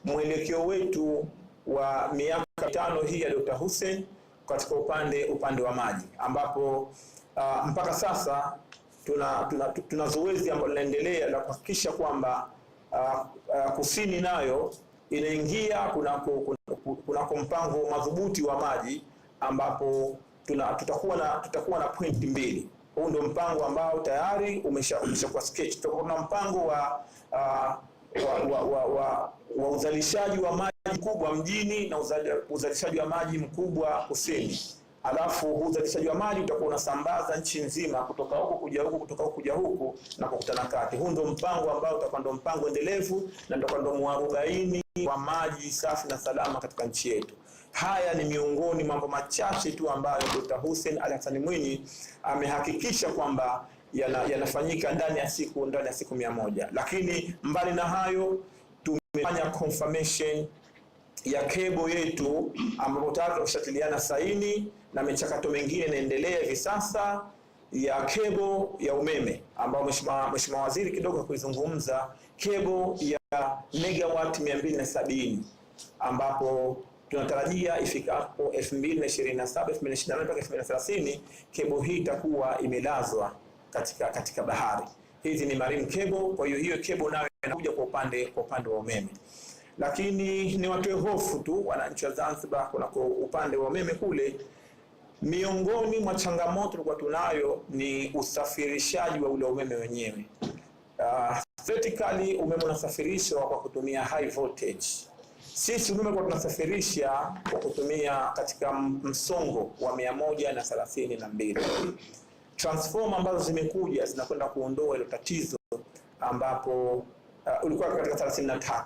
mwelekeo wetu wa miaka 5 hii ya Dr. Hussein katika upande wa maji, ambapo mpaka sasa tuna zoezi ambalo linaendelea la kuhakikisha kwamba kusini nayo inaingia kunako mpango madhubuti wa maji, ambapo tutakuwa na point 2. Huu ndio mpango ambao tayari umeshakuwa sketch. Tutakuwa na mpango wa uzalishaji wa maji mkubwa mjini na uzalishaji wa maji mkubwa kusini. Alafu uzalishaji wa maji utakuwa unasambaza nchi nzima, kutoka huku kuja huku, kutoka huku kuja huku na kukutana kati. Huu ndio mpango ambao utakuwa ndio mpango endelevu na utakuwa ndio mwarobaini wa maji safi na salama katika nchi yetu. Haya ni miongoni mambo machache tu ambayo Dr. Hussein Ali Hassan Mwinyi amehakikisha kwamba yanafanyika ndani ya siku 100. Lakini mbali na hayo, tumefanya confirmation ya kebo yetu ambapo tayari tumeshatiliana saini na michakato mingine inaendelea hivi sasa ya kebo ya umeme ambao Mheshimiwa Waziri kidogo kuizungumza, kebo ya megawatt 270 ambapo tunatarajia ifikapo 2027 2028 mpaka 2030 kebo hii itakuwa imelazwa katika bahari. Hizi ni marine cable, kwa hiyo kebo nayo inakuja kwa upande wa umeme. Lakini ni watoe hofu tu wananchi wa Zanzibar kuna upande wa umeme kule, miongoni mwa changamoto tulikuwa tunayo ni usafirishaji wa ule umeme wenyewe. Vertically umeme unasafirishwa kwa kutumia high voltage. Sisi umeme kwa tunasafirisha kwa kutumia katika msongo wa 132. Transformer ambazo zimekuja zinakwenda kuondoa ile tatizo ambapo ulikuwa katika 33.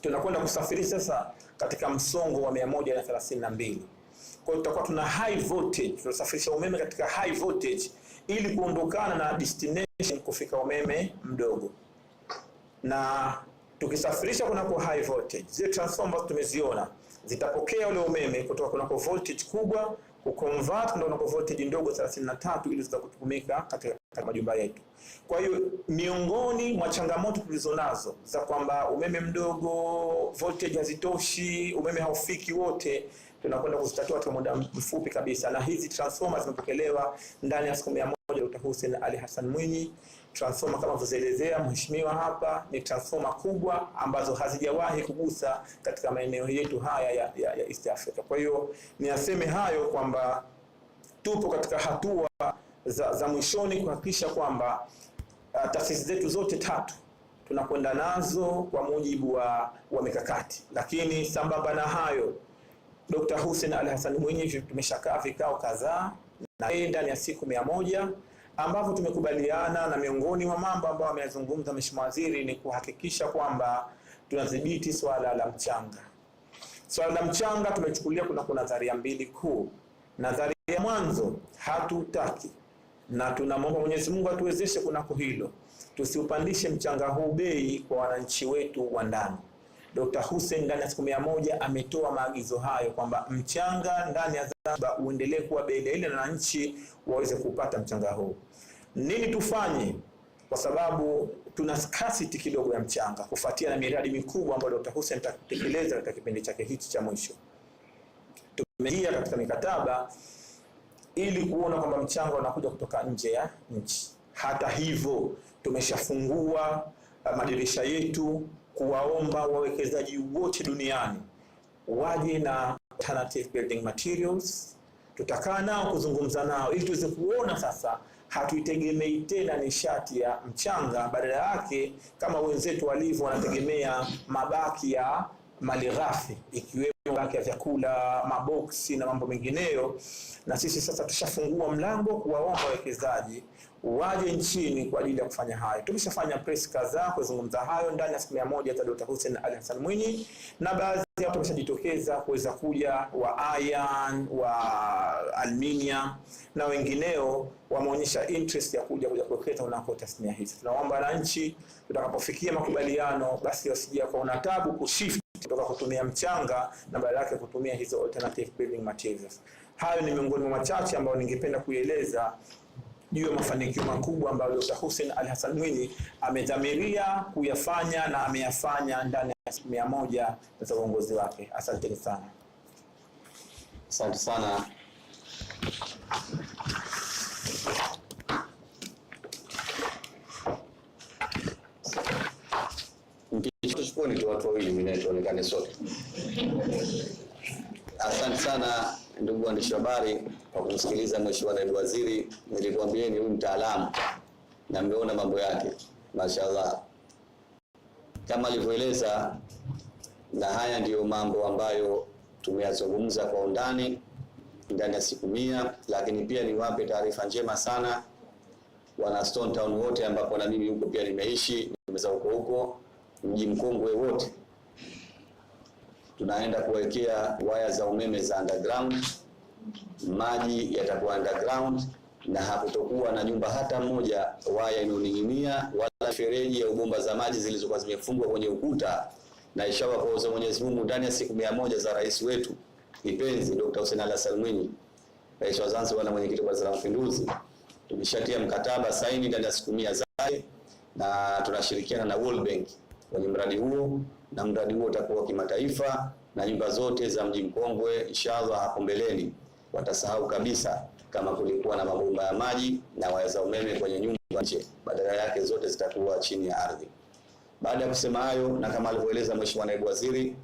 Tunakwenda kusafirisha sasa katika msongo wa 132. Kwa hiyo tutakuwa tuna high voltage, tunasafirisha umeme katika high voltage ili kuondokana na destination kufika umeme mdogo. Na tukisafirisha kunako high voltage, zile transformers tumeziona zitapokea ule umeme kutoka kunako voltage kubwa kuconvert kunako voltage ndogo 33 ili zitakutumika katika majumba yetu. Kwa hiyo miongoni mwa changamoto tulizonazo za kwamba umeme mdogo, voltage hazitoshi, umeme haufiki wote, tunakwenda kuzitatua kwa muda mfupi kabisa, na hizi transformers zimepokelewa ndani ya siku 100. Dr. Hussein Ali Hassan Mwinyi, transformer kama tuzoelezea mheshimiwa hapa ni transformer kubwa ambazo hazijawahi kugusa katika maeneo yetu haya ya East Africa. Kwa hiyo niaseme hayo kwamba tupo katika hatua za mwishoni kuhakikisha kwamba taasisi zetu zote tatu tunakwenda nazo kwa mujibu wa mikakati. Lakini sambamba na hayo, Dr. Hussein Ali Hassan Mwinyi tumeshakaa vikao kadhaa na ndani ya siku 100 ambapo tumekubaliana, na miongoni mwa mambo ambayo ameyazungumza Mheshimiwa Waziri ni kuhakikisha kwamba tunadhibiti swala la mchanga. Swala la mchanga tumechukulia kuna nadharia mbili kuu. Nadharia ya mwanzo, hatutaki na tunamwomba Mwenyezi Mungu atuwezeshe kunako hilo, tusiupandishe mchanga huu bei kwa wananchi wetu wa ndani. Dr. Hussein ndani ya siku 100 ametoa maagizo hayo kwamba mchanga ndani ya Zanzibar uendelee kuwa bei ile na wananchi waweze kupata mchanga huu. Nini tufanye? Kwa sababu tuna scarcity kidogo ya mchanga kufuatia na miradi mikubwa ambayo Dr. Hussein atatekeleza katika kipindi chake hichi cha mwisho. Tumeingia katika mikataba ili kuona kwamba mchanga unakuja kutoka nje ya nchi. Hata hivyo tumeshafungua madirisha yetu kuwaomba wawekezaji wote duniani waje na alternative building materials. Tutakaa nao kuzungumza nao ili tuweze kuona sasa hatuitegemei tena nishati ya mchanga, badala yake kama wenzetu walivyo wanategemea mabaki ya malighafi ikiwemo mabaki ya vyakula, maboksi na mambo mengineyo. Na sisi sasa tushafungua mlango kuwaomba wawekezaji waje nchini kwa ajili ya kufanya hayo. Tumeshafanya press kadhaa kuzungumza hayo ndani ya siku 100 za Dr. Hussein Ali Hassan Mwinyi, na baadhi ya watu wameshajitokeza kuweza kuja, wa iron, wa aluminium na wengineo wameonyesha interest ya kuja kuwekeza unako tasnia hizi. Tunaomba wananchi tutakapofikia makubaliano basi wasije kaona tabu kushift kutoka kutumia mchanga na badala yake kutumia hizo alternative building materials. Hayo ni miongoni mwa machache ambayo ningependa kueleza juu ya mafanikio makubwa ambayo Dr. Hussein Ali Hassan Mwinyi amedhamiria kuyafanya na ameyafanya ndani ya siku 100 za uongozi wake. Asante sana. Asante sana. Tuchukue tu watu wawili mimi tuonekane sote. Asante sana ndugu waandishi wa habari kwa kumsikiliza Mheshimiwa Naibu Waziri. Nilikwambieni huyu mtaalamu na mmeona mambo yake. Mashaallah. Kama alivyoeleza, na haya ndiyo mambo ambayo tumeyazungumza kwa undani ndani ya siku 100, lakini pia niwape taarifa njema sana wana Stone Town wote ambapo na mimi huko pia nimeishi, nimeza huko mji mkongwe wote. Tunaenda kuwekea waya za umeme za underground, maji yatakuwa underground, na hakutokuwa na nyumba hata moja waya inoning'inia wala fereji au bomba za maji zilizokuwa zimefungwa kwenye ukuta na inshallah kwa uwezo wa Mwenyezi Mungu ndani ya siku 100 za rais wetu kipenzi Dr. Hussein Ali Hassan Mwinyi, rais wa Zanzibar na mwenyekiti wa Baraza la Mapinduzi, tumeshatia mkataba saini ndani ya siku 100 zaidi, na tunashirikiana na World Bank kwenye mradi huo, na mradi huo utakuwa kimataifa, na nyumba zote za mji mkongwe inshallah hapo mbeleni watasahau kabisa kama kulikuwa na mabomba ya maji na waya za umeme kwenye nyumba nje, badala yake zote zitakuwa chini ya ardhi. Baada ya kusema hayo, na kama alivyoeleza Mheshimiwa Naibu Waziri,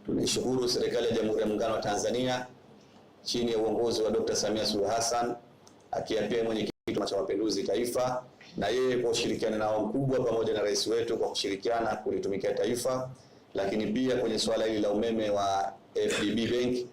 tunaishukuru serikali ya Jamhuri ya Muungano wa Tanzania chini ya uongozi wa Dr. Samia Suluhu Hassan, akiapia mwenyekiti wa Chama cha Mapinduzi Taifa, na yeye kwa ushirikiano nao mkubwa pamoja na rais wetu kwa kushirikiana kulitumikia taifa, lakini pia kwenye swala hili la umeme wa FDB Bank,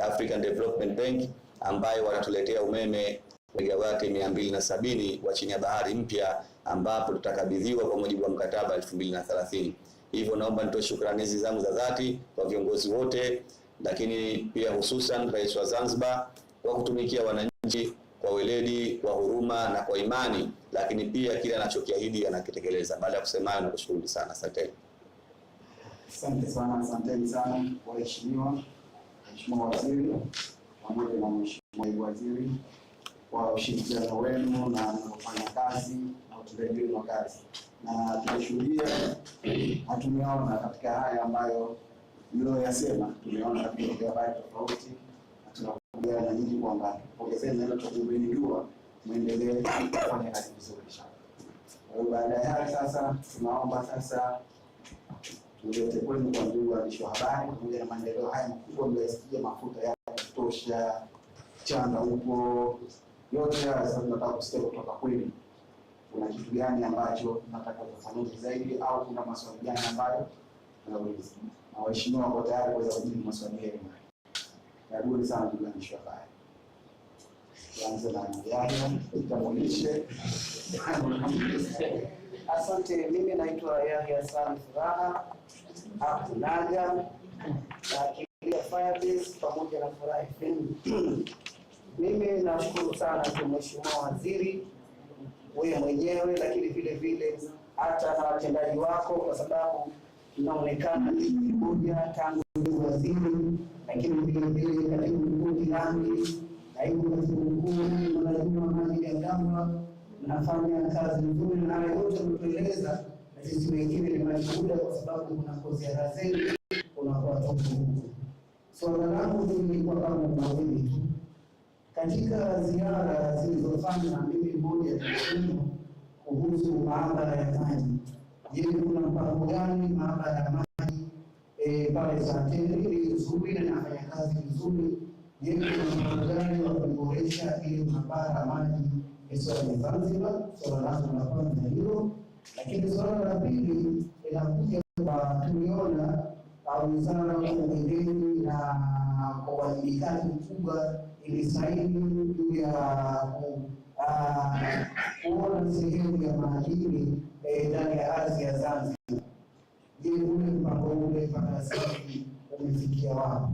African Development Bank, ambayo wanatuletea umeme megawati 270 wa chini ya bahari mpya, ambapo tutakabidhiwa kwa mujibu wa mkataba 2030. Hivyo naomba nitoe shukrani hizi zangu za dhati kwa viongozi wote, lakini pia hususan rais wa Zanzibar kwa kutumikia wananchi kwa weledi, kwa huruma na kwa imani, lakini pia kile anachokiahidi anakitekeleza. Baada ya kusema hayo, nakushukuru sana. Asante. Asante sana, asanteni sana waheshimiwa, Mheshimiwa Waziri pamoja na Mheshimiwa Naibu Waziri kwa ushirikiano wenu na kufanya kazi na utendaji wenu wa kazi, na tunashuhudia na tumeona katika haya ambayo mlioyasema, tumeona katika habari tofauti, na tunakubaliana na nyinyi kwamba pongezeni na tukuombeni dua muendelee kufanya kazi vizuri sana. Kwa hiyo baada ya haya sasa tunaomba sasa tulete kwenu kwa ndugu waandishi wa habari, pamoja na maendeleo haya makubwa mliyosikia, mafuta ya kutosha, changa huko, yote haya sasa tunataka kusikia kutoka kwenu. Kuna kitu gani ambacho tunataka kufanya zaidi, au kuna maswali gani ambayo tunauliza? Na waheshimiwa wako tayari kuweza kujibu maswali yenu. Karibuni sana ndugu waandishi wa habari. Tuanze na Yahya, tutambulishe. Asante, mimi naitwa Yahya Sami Furaha Naga na Kilia Firebase pamoja na Furaha FM. Mimi nashukuru sana kwa Mheshimiwa Waziri, wewe mwenyewe, lakini vile vile hata na watendaji wako, kwa sababu inaonekana ni moja tangu waziri, lakini vile vile katibu mkuu Kilangi, naibu waziri mkuu Mwanajuma Maji ya Gamba, nafanya kazi nzuri, na yote mtueleza, na sisi wengine ni mashuhuda, kwa sababu kuna ziara zenu unakuwa toka huko. Swala langu ni kwa kama mawili tu katika ziara zilizofanywa, mimi mmoja ni kuhusu maabara ya maji. Je, kuna mpango gani maabara ya maji pale Santeri nzuri na nafanya kazi vizuri? Je, kuna mpango gani wa kuboresha ile maabara ya maji ya Zanzibar? Swala langu la kwanza hilo. Lakini swala la pili inakuja kwa tuliona wizara ya uendeni na kwa uwajibikaji mkubwa ilisaini juu ya kuona sehemu ya madini ndani ya ardhi ya Zanzibar. Je, ule mpango ule mpaka sasa umefikia wapi?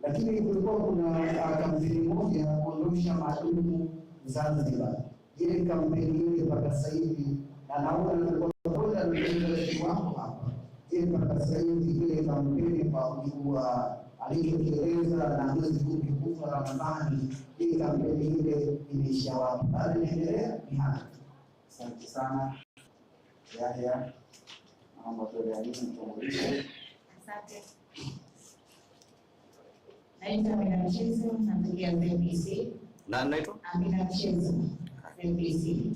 Lakini kulikuwa kuna kampeni moja kuondosha madumu Zanzibar. Je, kampeni ile mpaka sasa hivi, na naona kwenda ndio wako hapa, je, mpaka sasa hivi ile kampeni kwa mujibu wa alichokieleza na mwezi mtukufu wa Ramadhani, hii kampeni ile imeisha wapi? Bado inaendelea? Ni hapa. Asante sana Yahya, naomba tuendelee kutambulisha. Asante. Naitwa Amina Mchezo, natokea ZBC. Na naitwa Amina Mchezo, ZBC.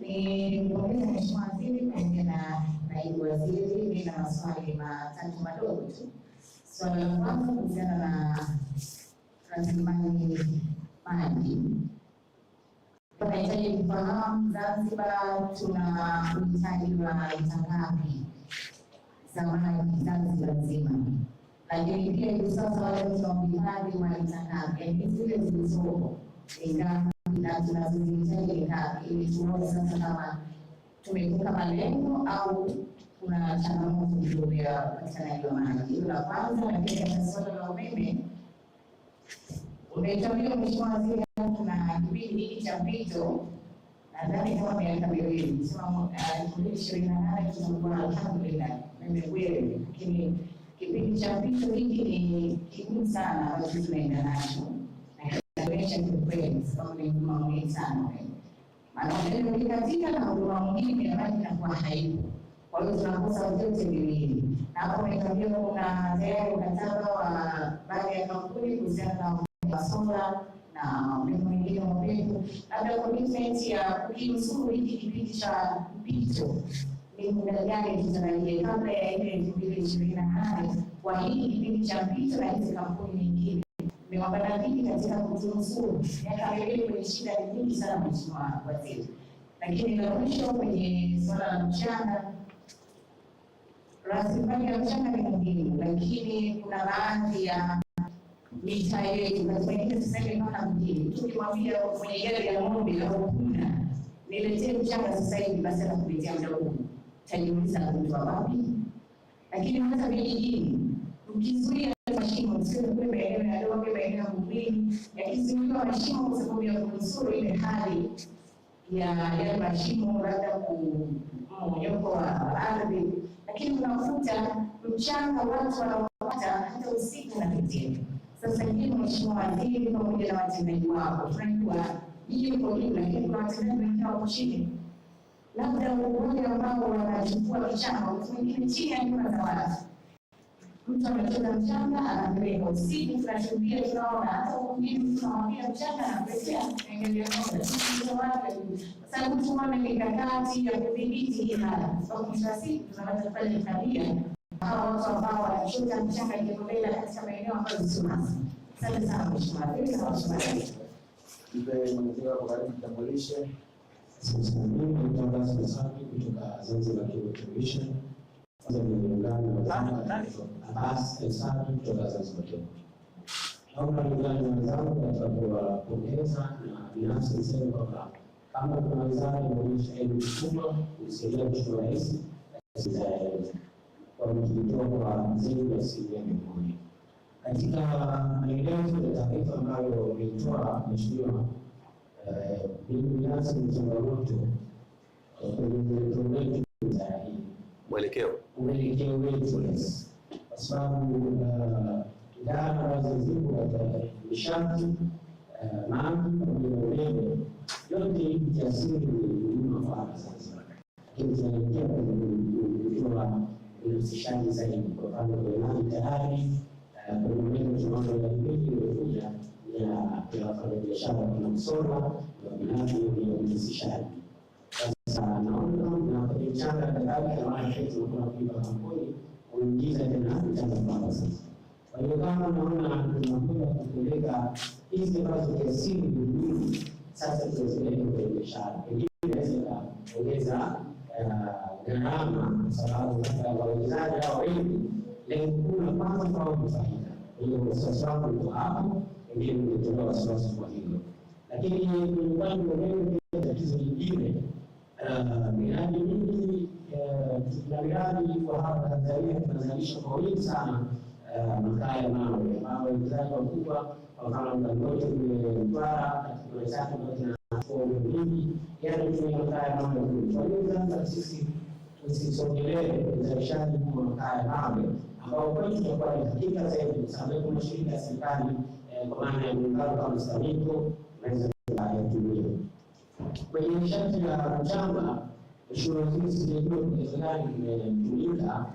Ni kuongeza Mheshimiwa Waziri pamoja na Naibu Waziri, nina maswali matatu madogo tu. Swali la kwanza kuhusiana na rasilimali maji. Tunahitaji kufahamu Zanzibar tuna uhitaji wa lita ngapi za maji Zanzibar nzima, lakini pia hivi sasa wale tuna uhitaji wa lita ngapi, yaani zile zilizopo ni ngapi na tunazozihitaji ni ngapi, ili tuone sasa kama tumevuka malengo au kuna changamoto kidogo ya upatikanaji wa maji. Hilo la kwanza. Lakini katika swala la umeme, umetambuliwa Mheshimiwa Waziri, tuna kipindi hiki cha mpito nadhani kama miaka miwili, sema 2028 tutakuwa alhamdulillah nimekweli, lakini kipindi cha mpito hiki ni kigumu sana ambacho tunaenda nacho, na inaonyesha ni kweli sababu ni huduma muhimu sana. Maana ndio katika na huduma mwingine ambayo inakuwa haipo, kwa hiyo tunakosa vyote viwili. Na hapo umetabia kuna tayari mkataba wa baadhi ya kampuni kuhusiana na sola na mambo mengine mapepo, labda commitment ya kukinusuru hiki kipindi cha mpito ni muda gani tutarajie kabla ya ile 2028 kwa hii kipindi cha mpito na hizi kampuni nyingine mmewapata vipi katika kutunusuru? Miaka miwili kwenye shida nyingi sana Mheshimiwa Waziri. Lakini la mwisho kwenye swala la mchanga, rasilimali ya mchanga ni muhimu, lakini kuna baadhi ya mitaa yetu katika wengine sasa hivi mpaka mjini, tukimwambia kwenye gari ya ng'ombe au punda niletee mchanga sasa hivi, basi atakuletea muda huu, tajiuliza kutoa wapi? Lakini hata vijijini ukizuia mashimo, sio kule maeneo ya dogo, maeneo ya mjini, yakizuiwa mashimo kwa sababu ya kunusuru ile hali ya yale mashimo, labda mmomonyoko wa ardhi, lakini unakuta mchanga watu wanaopata hata usiku na vitendo. Sasa hivi Mheshimiwa Waziri pamoja na watendaji wako, tunajua hii kwa juu, lakini kuna watendaji wengine wako chini, labda wale ambao wanachukua mchanga, mtu mwingine chini ya nyumba za watu, mtu anachota mchanga anapeleka usiku, tunashuhudia tunaona hata mwingine tunamwambia mchanga anakuletea engelea moja, kwa sababu tuone mikakati ya kudhibiti hii hali, kwa sababu mwisho wa siku tunaweza kufanya tabia hawa watu ambao wanachota mchanga kiholela katika maeneo ambayo sio rasmi. Asante sana Mheshimiwa Waziri na Mheshimiwa Mpe mwenyewe kwa karibu kitambulishe. Mimi ni Thomas Msaki kutoka Zanzibar Cable Commission. Kwanza nimeungana na Abbas Msaki kutoka Zanzibar Cable. Naomba niungane na wenzangu katika kuwapongeza na binafsi niseme kwamba kama kuna wizara inaonyesha elimu kubwa kusaidia Mheshimiwa Rais wizara ya elimu kwa kujitoa kwa zaidi ya 100%. Katika maelezo ya taarifa ambayo ilitoa Mheshimiwa mimi binafsi ni changamoto kwenye wizara hii mwelekeo wetu, kwa sababu idara ambazo zipo katika nishati, maji pamoja na umeme, yote hivi kiasili ni huduma kwa Zanzibar, lakini tunaelekea kwenye kutoa uhusishaji zaidi. Kwa mfano kwenye maji tayari kwenye umeme tunaona idadi iliyokuja ya wafanyabiashara kuna sola na binafsi ya uhusishaji. Sasa naona na kwenye mchanga kadhalika na maana yetu kuna kuipa kampuni kuingiza tena mchanga kwa sasa. Kwa hiyo kama naona tunakwenda kupeleka hizi ambazo kiasili ni muhimu, sasa tunazipeleka kwenye biashara, pengine inaweza kuongeza gharama kwa sababu wawekezaji hao wengi lengo kuu la kwanza kwao ni faida. Kwa hiyo wasiwasi wangu uko hapo, pengine ningetoa wasiwasi kwa hilo. Lakini kwenye upande wa umeme pia tatizo lingine, miradi mingi na miradi kwa hapa Tanzania tunazalisha kwa wingi sana makaa ya mawe ambao wawekezaji wakubwa kwa mfano Dangote kule Mtwara katika wenzake ambao zinachukua mingi yanatumia makaa ya mawe kule. Kwa hiyo sasa sisi tusisogelee uzalishaji wa makaa ya mawe ambao kwetu tutakuwa ni hakika zaidi, kwa sababu kuna mashirika ya serikali kwa maana ya muungano kama STAMICO naweza kuyatumia kwenye nishati ya mchanga. Mheshimiwa Waziri, sijajua kigezo gani kimetumika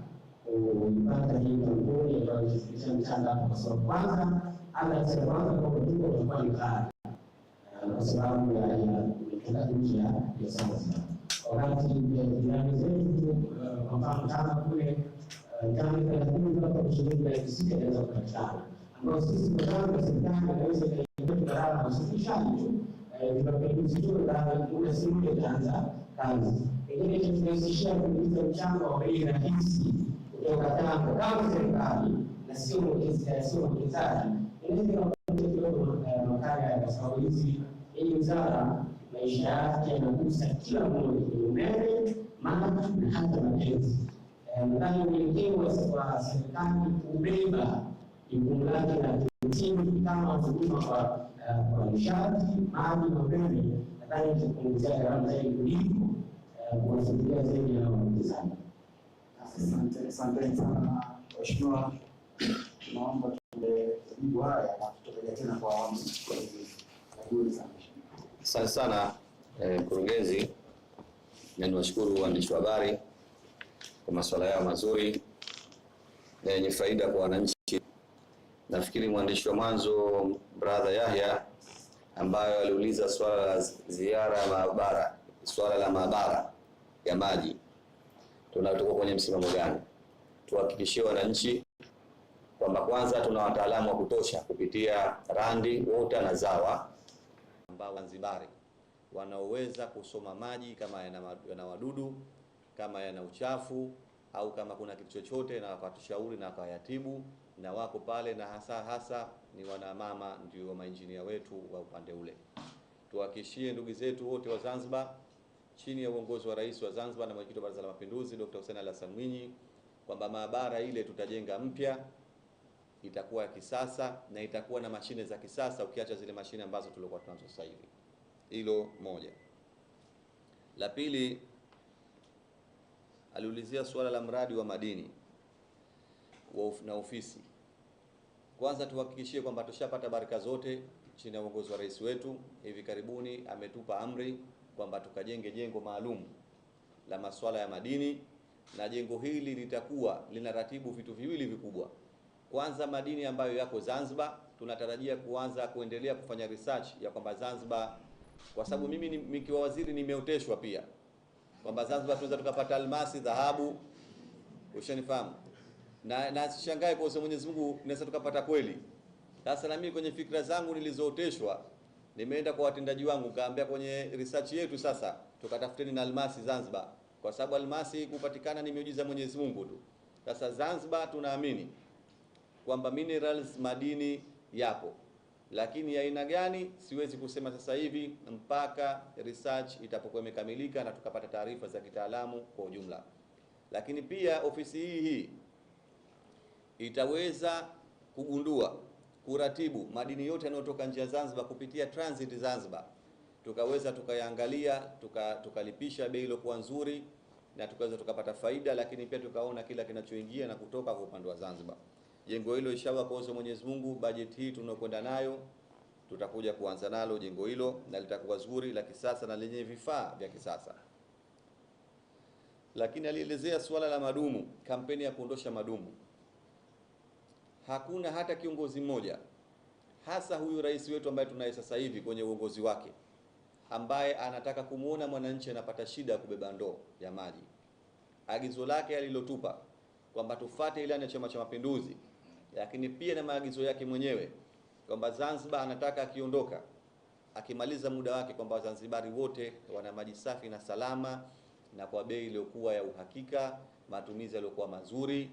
kupata hii kampuni ambayo inasafirisha mchanga, kwa sababu kwanza kwanza kwa kutuko utakuwa ni kali kwa sababu ya kutoka nje ya Zanzibar, wakati jirani zetu kwa mfano kama kule tani 30 mpaka 20 inaweza kupatikana, ambao sisi kwa sababu serikali inaweza kuingia gharama ya usafirishaji tu tunapeleka tu na kuna simu itaanza kazi. Pengine tunawezeshia kuingiza mchanga wa bei rahisi kutoka Tanga kama serikali na sio mwekezaji, inaweza kupata makala ya sababu hizi. Hii wizara maisha yake yanagusa kila mmoja, umeme, maji na hata majenzi. Nadhani mwelekeo wa serikali kubeba jukumu lake la kimsingi kama huduma kwa nishati, maji na umeme nadhani tutapunguzia gharama zaidi kuliko kuwasaidia zaidi ya wawekezaji. Asante sana Mheshimiwa, naomba tujibu haya na tutarejea tena kwa awamu nyingine. Asante sana mkurugenzi, na niwashukuru waandishi wa habari kwa masuala yao mazuri na yenye faida kwa wananchi. Nafikiri mwandishi wa mwanzo brother Yahya ambayo aliuliza swala la ziara ya maabara, swala la maabara ya maji, tunatoka kwenye msimamo gani? Tuhakikishie wananchi kwamba kwanza tuna wataalamu wa kutosha kupitia Randi, Water na Zawa ambao Zanzibari wanaoweza kusoma maji kama yana wadudu, kama yana uchafu au kama kuna kitu chochote, na wakatushauri na wakayatibu, na wako pale, na hasa ni wanamama ndio mainjinia wetu wa upande ule. Tuhakikishie ndugu zetu wote wa Zanzibar chini ya uongozi wa Rais wa Zanzibar na Mwenyekiti wa Baraza la Mapinduzi Dr. Hussein Ali Hassan Mwinyi kwamba maabara ile tutajenga mpya, itakuwa ya kisasa na itakuwa na mashine za kisasa, ukiacha zile mashine ambazo tulikuwa tunazo sasa hivi. Hilo moja. La pili, aliulizia suala la mradi wa madini na ofisi. Kwanza tuhakikishie kwamba tushapata baraka zote chini ya uongozi wa rais wetu. Hivi karibuni ametupa amri kwamba tukajenge jengo maalum la masuala ya madini, na jengo hili litakuwa linaratibu vitu viwili vikubwa. Kwanza, madini ambayo yako Zanzibar, tunatarajia kuendelea kufanya research ya kwamba Zanzibar, kwa sababu mimi nikiwa waziri nimeoteshwa pia kwamba Zanzibar tunaweza tukapata almasi, dhahabu, ushanifahamu, na sishangae kwa sababu Mwenyezi Mungu tunaweza tukapata kweli. Sasa na mimi kwenye fikra zangu nilizooteshwa, nimeenda kwa watendaji wangu kaambia kwenye research yetu sasa tukatafuteni na almasi Zanzibar, kwa sababu almasi kupatikana ni miujiza Mwenyezi Mungu tu. Sasa Zanzibar tunaamini kwamba minerals, madini yapo, lakini ya aina gani siwezi kusema sasa hivi mpaka research itapokuwa imekamilika na tukapata taarifa za kitaalamu kwa ujumla. Lakini pia ofisi hii itaweza kugundua, kuratibu madini yote yanayotoka nje ya Zanzibar kupitia transit Zanzibar, tukaweza tukayaangalia, tukalipisha bei iliyokuwa nzuri na tukaweza tukapata faida, lakini pia tukaona kila kinachoingia na kutoka kwa upande wa Zanzibar. Jengo hilo inshallah kwa uwezo wa Mwenyezi Mungu, bajeti hii tunayokwenda nayo tutakuja kuanza nalo jengo hilo, na litakuwa zuri la kisasa na lenye vifaa vya kisasa. Lakini alielezea suala la madumu, kampeni ya kuondosha madumu. Hakuna hata kiongozi mmoja, hasa huyu rais wetu ambaye tunaye sasa hivi kwenye uongozi wake, ambaye anataka kumuona mwananchi anapata shida ya kubeba ndoo ya maji. Agizo lake alilotupa kwamba tufuate ilani ya Chama cha Mapinduzi, lakini pia na maagizo yake mwenyewe kwamba Zanzibar anataka akiondoka, akimaliza muda wake, kwamba Wazanzibari wote wana maji safi na salama na kwa bei iliyokuwa ya uhakika, matumizi yaliyokuwa mazuri,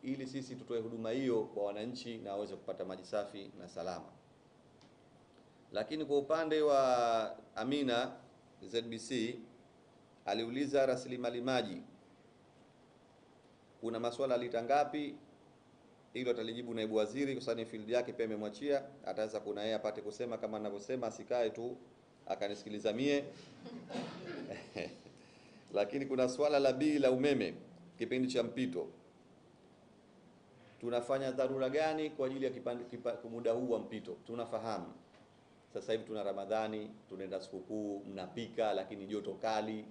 ili sisi tutoe huduma hiyo kwa wananchi na waweze kupata maji safi na salama. Lakini kwa upande wa Amina ZBC aliuliza rasilimali maji, kuna maswala lita ngapi? Hilo atalijibu naibu waziri kwa sababu ni field yake, pia imemwachia, ataweza kuna yeye apate kusema kama ninavyosema, asikae tu akanisikiliza mie. Lakini kuna swala la bili la umeme kipindi cha mpito, tunafanya dharura gani kwa ajili ya muda huu wa mpito? Tunafahamu sasa hivi tuna Ramadhani, tunaenda sikukuu, mnapika lakini joto kali,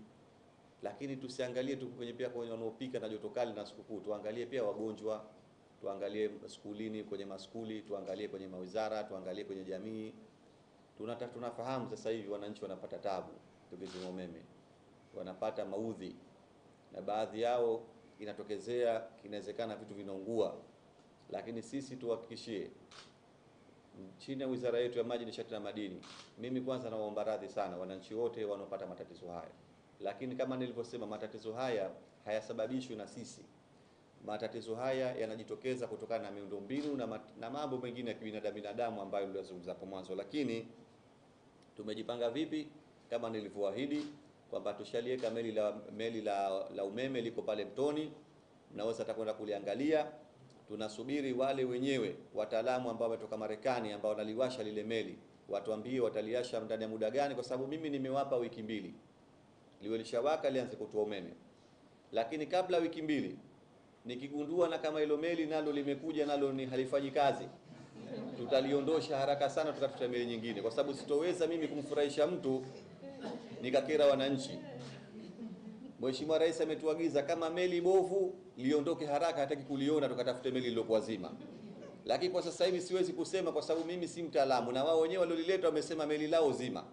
lakini tusiangalie tu pia kwenye wanaopika na joto kali na sikukuu, tuangalie pia wagonjwa, tuangalie skulini, kwenye maskuli, tuangalie kwenye mawizara, tuangalie kwenye jamii. Tunafahamu sasa hivi wananchi wanapata tabu tukizima umeme, wanapata maudhi, na baadhi yao inatokezea inawezekana vitu vinaungua. Lakini sisi tuhakikishie chini ya wizara yetu ya maji, nishati na madini, mimi kwanza nawaomba radhi sana wananchi wote wanaopata matatizo haya, lakini kama nilivyosema, matatizo haya hayasababishwi na sisi. Matatizo haya yanajitokeza kutokana na miundombinu na mambo mengine ya kibinadamu ambayo nilizungumza hapo mwanzo. Lakini tumejipanga vipi? Kama nilivyoahidi kwamba tushalieka meli la umeme liko pale Mtoni, mnaweza takwenda kuliangalia. Tunasubiri wale wenyewe wataalamu ambao wametoka Marekani ambao wanaliwasha lile meli watuambie wataliasha ndani ya muda gani, kwa sababu mimi nimewapa wiki 2 liwe lishawaka lianze kutoa umeme. Lakini kabla wiki 2 nikigundua na kama hilo meli nalo limekuja nalo ni halifanyi kazi, tutaliondosha haraka sana, tukatafuta meli nyingine, kwa sababu sitoweza mimi kumfurahisha mtu nikakera wananchi. Mheshimiwa Rais ametuagiza kama meli bovu liondoke haraka, hataki kuliona, tukatafute meli lilokuwa zima. Lakini kwa sasa hivi siwezi kusema kwa sababu mimi si mtaalamu, na wao wenyewe waliolileta wamesema meli lao zima.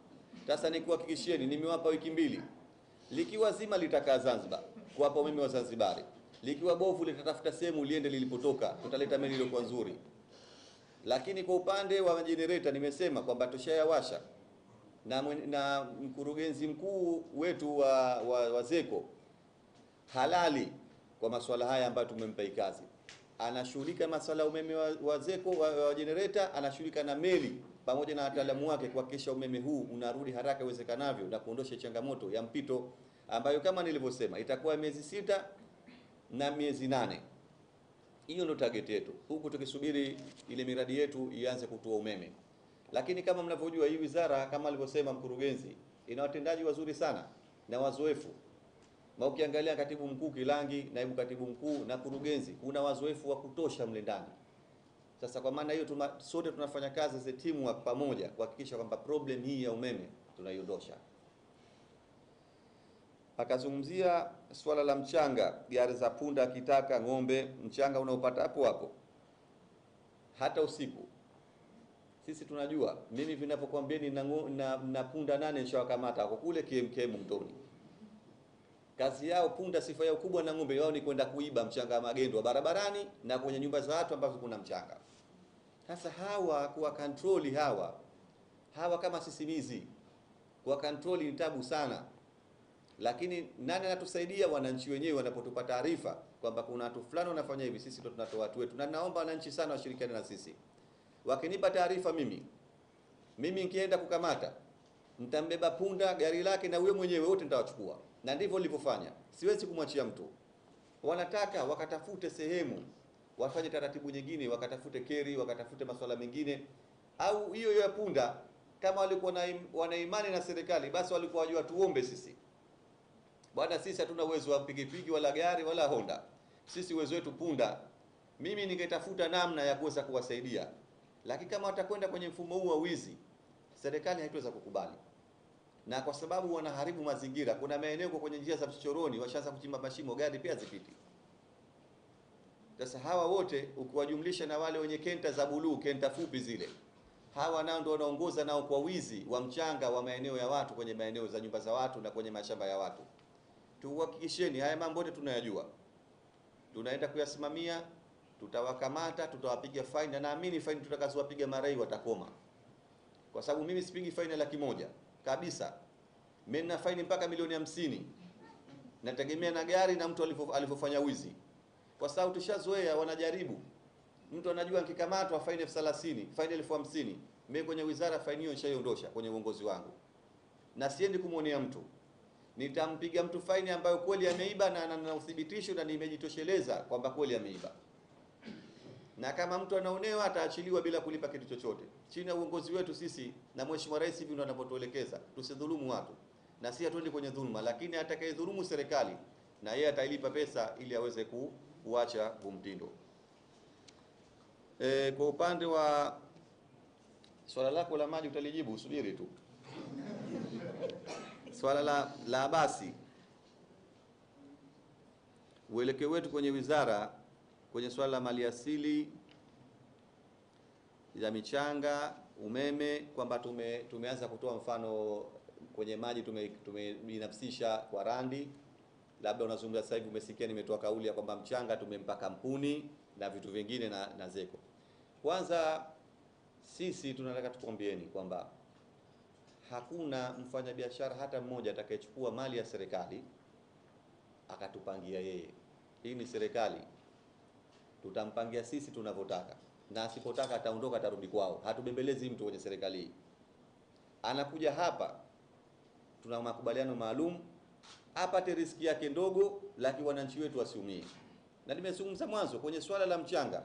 Sasa nikuhakikishieni, nimewapa wiki 2. Likiwa zima litakaa Zanzibar kuwapa umeme wa Zanzibari. Likiwa bovu litatafuta sehemu liende lilipotoka, tutaleta meli iliyokuwa nzuri. Lakini kwa upande wa generator nimesema kwamba tushayawasha na mkurugenzi mkuu wetu wa ZECO halali kwa masuala haya ambayo tumempa kazi. Anashughulika masuala ya umeme wa ZECO wa generator, anashughulika na meli pamoja na wataalamu wake kuhakikisha umeme huu unarudi haraka iwezekanavyo na kuondosha changamoto ya mpito ambayo kama nilivyosema itakuwa miezi 6 na miezi 8. Hiyo ndio target yetu, huku tukisubiri ile miradi yetu ianze kutoa umeme. Lakini kama mnavyojua hii wizara kama alivyosema mkurugenzi ina watendaji wazuri sana na wazoefu. Na ukiangalia katibu mkuu Kilangi, naibu katibu mkuu na kurugenzi, kuna wazoefu wa kutosha mle ndani. Sasa kwa maana hiyo sote tunafanya kazi za teamwork pamoja kuhakikisha kwamba problem hii ya umeme tunaiondosha. Akazungumzia swala la mchanga, gari za punda kitaka ng'ombe, mchanga unaopata hapo hapo hata usiku. Sisi tunajua, mimi vinapokuambieni na punda 8 nishawakamata wako kule KMKM Mtoni. Kazi yao punda, sifa yao kubwa, na ng'ombe wao ni kwenda kuiba mchanga magendo barabarani na kwenye nyumba za watu ambazo kuna mchanga. Sasa hawa kuwa control hawa kama sisimizi, kuwa control ni tabu sana. Lakini nani anatusaidia? Wananchi wenyewe wanapotupa taarifa kwamba kuna watu fulani wanafanya hivi, sisi ndio tunatoa watu wetu. Na naomba wananchi sana washirikiane na sisi. Wakinipa taarifa mimi nikienda kukamata, mtambeba punda gari lake na huyo mwenyewe wote nitawachukua. Na ndivyo nilivyofanya. Siwezi kumwachia mtu. Wanataka wakatafute sehemu, wafanye taratibu nyingine, wakatafute keri, wakatafute masuala mengine, au hiyo ya punda kama walikuwa wana imani na serikali, basi walikuwa wajua tuombe sisi. Bwana, sisi hatuna uwezo wa pikipiki wala gari wala Honda. Sisi uwezo wetu punda. Mimi ningetafuta namna ya kuweza kuwasaidia. Lakini kama watakwenda kwenye mfumo huu wa wizi, serikali haitaweza kukubali. Na kwa sababu wanaharibu mazingira, kuna maeneo kwenye njia za vichochoroni washaanza kuchimba mashimo, gari pia zipiti. Sasa hawa wote ukiwajumlisha na wale wenye kenta za buluu, kenta fupi zile, hawa nao ndio wanaongoza nao kwa wizi wa mchanga wa maeneo ya watu, kwenye maeneo za nyumba za watu na kwenye mashamba ya watu. Tuhakikisheni haya mambo yote tunayajua, tunaenda kuyasimamia, tutawakamata, tutawapiga faini, na naamini faini tutakazowapiga mara hii watakoma. Kwa sababu mimi sipigi faini $100,000 kabisa. Mimi nina faini mpaka milioni 50. Nategemea na gari na mtu alivyofanya wizi. Kwa sababu tushazoea, wanajaribu. Mtu anajua nikikamatwa faini $30,000, faini $50,000. Mimi kwenye wizara faini hiyo nishaiondosha kwenye uongozi wangu. Na siendi kumuonea mtu. Nitampiga mtu faini ambayo kweli ameiba na uthibitisho na nimejitosheleza kwamba kweli ameiba. Na kama mtu anaonewa ataachiliwa bila kulipa kitu chochote. Chini ya uongozi wetu sisi na Mheshimiwa Rais hivi ndio anapotuelekeza, tusidhulumu watu. Na si hatuendi kwenye dhuluma, lakini atakayedhulumu serikali na yeye atailipa pesa ili aweze kuacha mtindo. Kwa upande wa swala lako la maji utalijibu, usubiri tu. Swala la basi, uelekeo wetu kwenye wizara kwenye swala la maliasili ya michanga, umeme, kwamba tumeanza kutoa mfano kwenye maji tumebinafsisha kwa Randi. Labda unazungumza sasa hivi, umesikia nimetoa kauli ya kwamba mchanga tumempa kampuni na vitu vingine na ZECO. Kwanza sisi tunataka tukwambieni kwamba hakuna mfanyabiashara hata mmoja atakayechukua mali ya serikali akatupangia yeye. Hii ni serikali. Tutampangia sisi tunavyotaka. Na asipotaka ataondoka, atarudi kwao. Hatubembelezi mtu kwenye serikali hii. Anakuja hapa, tuna makubaliano maalum, apate riski yake ndogo, lakini wananchi wetu wasiumie. Na nimezungumza mwanzo kwenye swala la mchanga,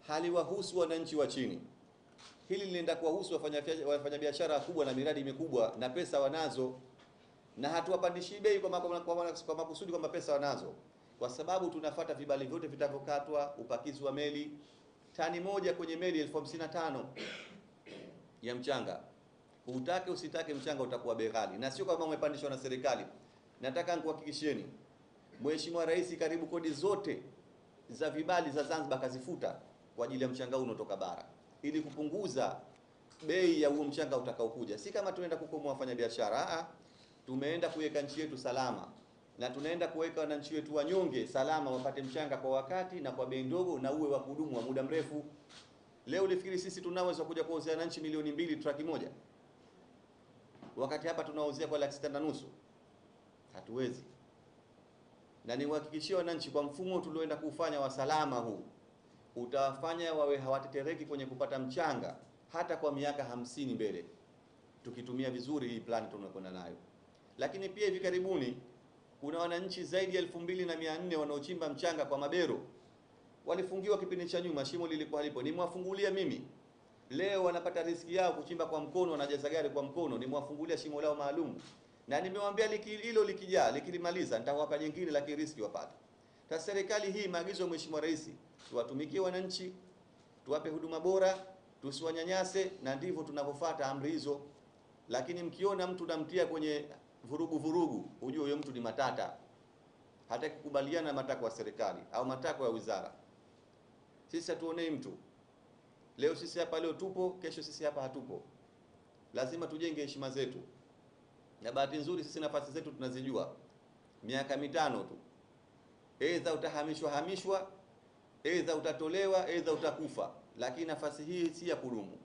haliwahusu wananchi wa chini. hili linaenda kuwahusu wafanyabiashara wakubwa na miradi mikubwa, na pesa wanazo, na hatuwapandishi bei kwa makusudi kwamba pesa wanazo, kwa sababu tunafuata vibali vyote vitavyokatwa. Upakizi wa meli, tani moja kwenye meli 55,000 ya mchanga. Utake usitake, mchanga utakuwa bei ghali, na sio kama umepandishwa na serikali. Nataka nikuhakikishieni, Mheshimiwa Rais karibu kodi zote za vibali za Zanzibar kazifuta kwa ajili ya mchanga unaotoka bara, ili kupunguza bei ya huo mchanga utakaokuja. Si kama tunaenda kukomoa wafanyabiashara, tumeenda kuweka nchi yetu salama, na tunaenda kuweka wananchi wetu wanyonge salama, wapate mchanga kwa wakati na kwa bei ndogo, na uwe wa kudumu wa muda mrefu. Leo ulifikiri sisi tunaweza kuja kuuzia wananchi milioni 2 traki moja, wakati hapa tunauzia kwa 6,500,000? Hatuwezi. Na niwahakikishie wananchi, kwa mfumo tulioenda kufanya wa salama huu, utawafanya wawe hawatetereki kwenye kupata mchanga hata kwa miaka 50 mbele, tukitumia vizuri hii plan tunakwenda nayo. Lakini pia hivi karibuni kuna wananchi zaidi ya 2400 wanaochimba mchanga kwa mabero. Walifungiwa kipindi cha nyuma, shimo lilikuwa halipo, nimwafungulia mimi. Leo wanapata riziki yao kuchimba kwa mkono, wanajaza gari kwa mkono, nimwafungulia shimo lao maalum. Na nimewaambia hilo likijaa, likilimaliza nitawapa jingine la riziki wapate. Sasa serikali hii, maagizo ya Mheshimiwa Rais, tuwatumikie wananchi, tuwape huduma bora, tusiwanyanyase, na ndivyo tunavyofuata amri hizo. Lakini mkiona mtu namtia kwenye vurugu, ujue huyo mtu ni matata, hataki kukubaliana na matakwa ya serikali au matakwa ya wizara. Sisi hatuonei mtu. Leo sisi hapa leo tupo, kesho sisi hapa hatupo. Lazima tujenge heshima zetu. Na bahati nzuri sisi nafasi zetu tunazijua. Miaka 5 tu. Aidha utahamishwa, aidha utatolewa, aidha utakufa. Lakini nafasi hii si ya kudumu.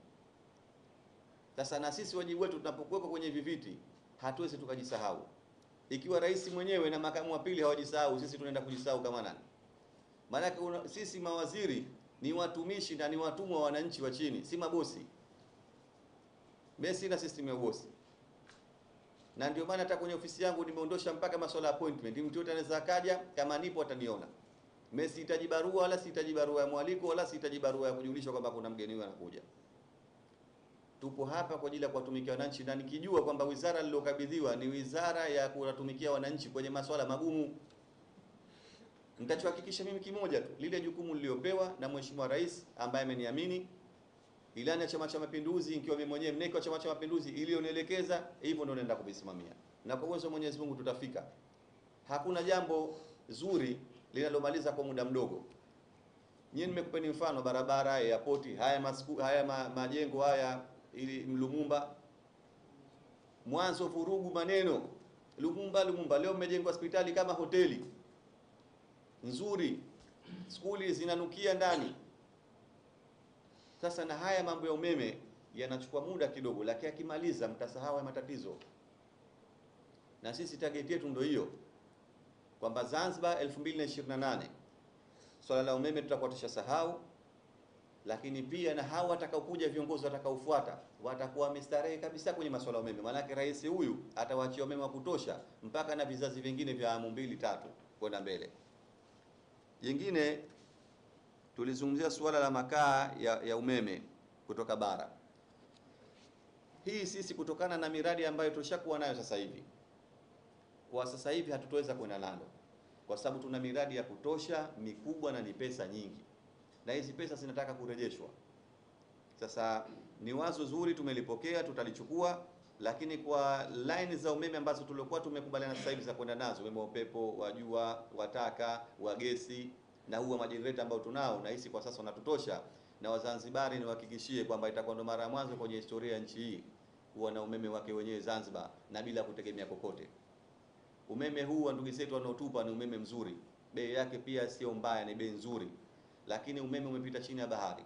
Sasa na sisi wajibu wetu tunapokuwa kwenye viviti, hatuwezi tukajisahau. Ikiwa rais mwenyewe na makamu wa pili hawajisahau, sisi tunaenda kujisahau kama nani? Maana sisi mawaziri ni watumishi na ni watumwa wa wananchi wa chini, si mabosi. Mimi sina system ya bosi. Na ndio maana hata kwenye ofisi yangu nimeondosha mpaka masuala ya appointment. Mtu yote anaweza akaja, kama nipo ataniona. Mimi sihitaji barua, wala sihitaji barua ya mwaliko, wala sihitaji barua ya kujulishwa kwamba kuna mgeni huyu anakuja. Tupo hapa kwa ajili ya kuwatumikia wananchi, na nikijua kwamba wizara niliyokabidhiwa ni wizara ya kuwatumikia wananchi kwenye masuala magumu, nitachohakikisha mimi kimoja tu, lile jukumu niliopewa na Mheshimiwa Rais ambaye ameniamini, ilani ya Chama cha Mapinduzi, nikiwa mimi mwenyewe mneko wa Chama cha Mapinduzi iliyonielekeza, hivyo ndio naenda kuvisimamia. Na kwa uwezo wa Mwenyezi Mungu tutafika. Hakuna jambo zuri linalomaliza kwa muda mdogo. Nyinyi nimekupeni mfano barabara, airport, haya majengo haya ili Lumumba. Mwanzo vurugu maneno. Lumumba leo mmejengwa hospitali kama hoteli nzuri. Skuli zinanukia ndani. Sasa na haya mambo ya umeme yanachukua muda kidogo, lakini akimaliza mtasahau matatizo. Na sisi target yetu ndio hiyo, kwamba Zanzibar 2028 swala la umeme tutakuwa tushasahau, lakini pia na hao watakaokuja viongozi watakaofuata watakuwa wamestarehe kabisa kwenye masuala ya umeme. Maana rais huyu atawaachia umeme wa kutosha mpaka na vizazi vingine vya awamu 2 3 kwenda mbele. Jingine tulizungumzia suala la makaa ya umeme kutoka bara. Hii sisi kutokana na miradi ambayo tulishakuwa nayo sasa hivi, kwa sasa hivi hatutoweza kwenda nalo, kwa sababu tuna miradi ya kutosha mikubwa na ni pesa nyingi, na hizi pesa zinataka kurejeshwa. Sasa ni wazo zuri, tumelipokea, tutalichukua, lakini kwa line za umeme ambazo tulikuwa tumekubaliana sasa hivi za kwenda nazo, umeme wa upepo, wa jua, wa taka, wa gesi na huwa majenereta ambao tunao, na hisi kwa sasa wanatutosha. Na Wazanzibari niwahakikishie kwamba itakuwa ndo mara ya mwanzo kwenye historia ya nchi hii kuwa na umeme wake wenyewe Zanzibar na bila kutegemea kokote. Umeme huu wa ndugu zetu wanaotupa ni umeme mzuri, bei yake pia sio mbaya, ni bei nzuri, lakini umeme umepita chini ya bahari.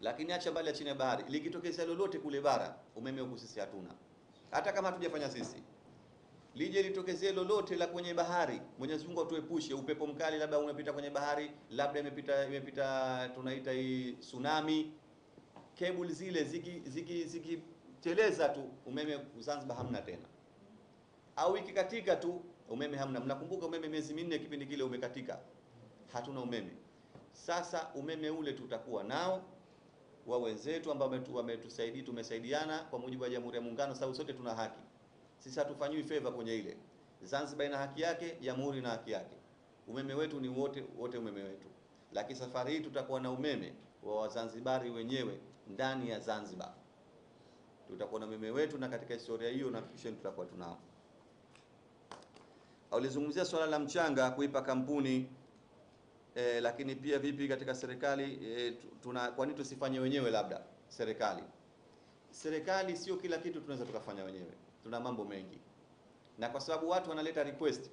Lakini acha mbali ya chini ya bahari, likitokea lolote kule bara, umeme huku sisi hatuna. Hata kama hatujafanya sisi, lije litokezee lolote la kwenye bahari, Mwenyezi Mungu atuepushe, upepo mkali labda unapita kwenye bahari, labda imepita tunaita hii tsunami, cable zile zikiteleza tu, umeme Zanzibar hamna tena. Au ikikatika tu umeme hamna. Mnakumbuka umeme miezi 4 kipindi kile umekatika, hatuna umeme. Sasa umeme ule tutakuwa nao, wa wenzetu ambao wametusaidia, tumesaidiana kwa mujibu wa Jamhuri ya Muungano, sababu sote tuna haki. Sisi hatufanyiwi favor kwenye ile. Zanzibar ina haki yake, Jamhuri ina haki yake. Umeme wetu ni wote umeme wetu. Lakini safari hii tutakuwa na umeme wa Wazanzibari wenyewe ndani ya Zanzibar. Tutakuwa na umeme wetu, na katika historia hiyo na fikisheni tutakuwa tunao. Alizungumzia swala la mchanga kuipa kampuni lakini pia vipi katika serikali kwa nini tusifanye wenyewe? Labda serikali sio kila kitu tunaweza tukafanya wenyewe, tuna mambo mengi, na kwa sababu watu wanaleta request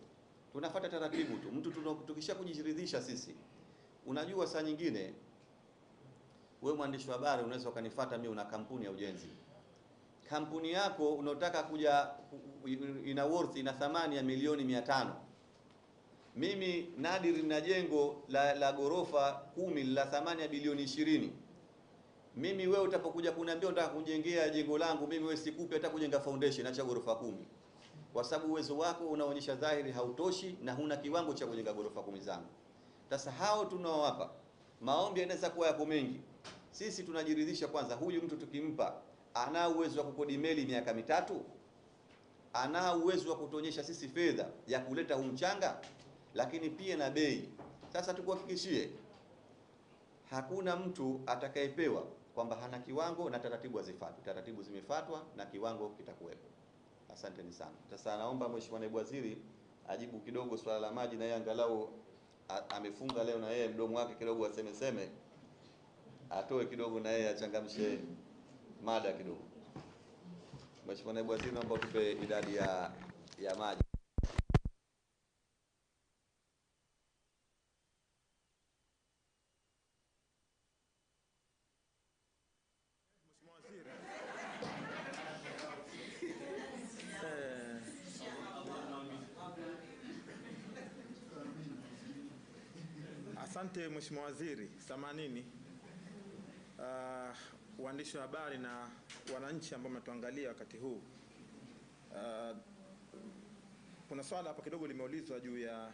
tunafuata taratibu tu. Mtu tukisha kujiridhisha sisi, unajua saa nyingine wewe mwandishi wa habari unaweza ukanifuata mimi, una kampuni ya ujenzi, kampuni yako unataka kuja ina thamani ya milioni 500. Mimi Nadir na jengo la ghorofa 10 la thamani ya bilioni 20. Mimi wewe utapokuja kuniambia unataka kujengea jengo langu, mimi wewe sikupi hata kujenga foundation acha ghorofa 10. Kwa sababu uwezo wako unaonyesha dhahiri hautoshi na huna kiwango cha kujenga ghorofa 10 zangu. Sasa hao tunaowapa maombi yanaweza kuwa yako mengi. Sisi tunajiridhisha kwanza, huyu mtu tukimpa ana uwezo wa kukodi meli miaka 3, ana uwezo wa kutuonyesha sisi fedha ya kuleta huu mchanga, lakini pia na bei. Sasa tukuhakikishie hakuna mtu atakayepewa kwamba hana kiwango na taratibu hazifuatwi. Taratibu zimefuatwa na kiwango kitakuwepo. Asanteni sana. Sasa naomba Mheshimiwa Naibu Waziri ajibu kidogo swala la maji, na yeye angalau amefunga leo, na yeye mdomo wake kidogo aseme atoe kidogo, na yeye achangamshe mada kidogo. Mheshimiwa Naibu Waziri, naomba utupe idadi ya maji. Asante Mheshimiwa Waziri. Samanini waandishi wa habari na wananchi ambao mnatuangalia wakati huu. Kuna swala hapa kidogo limeulizwa juu ya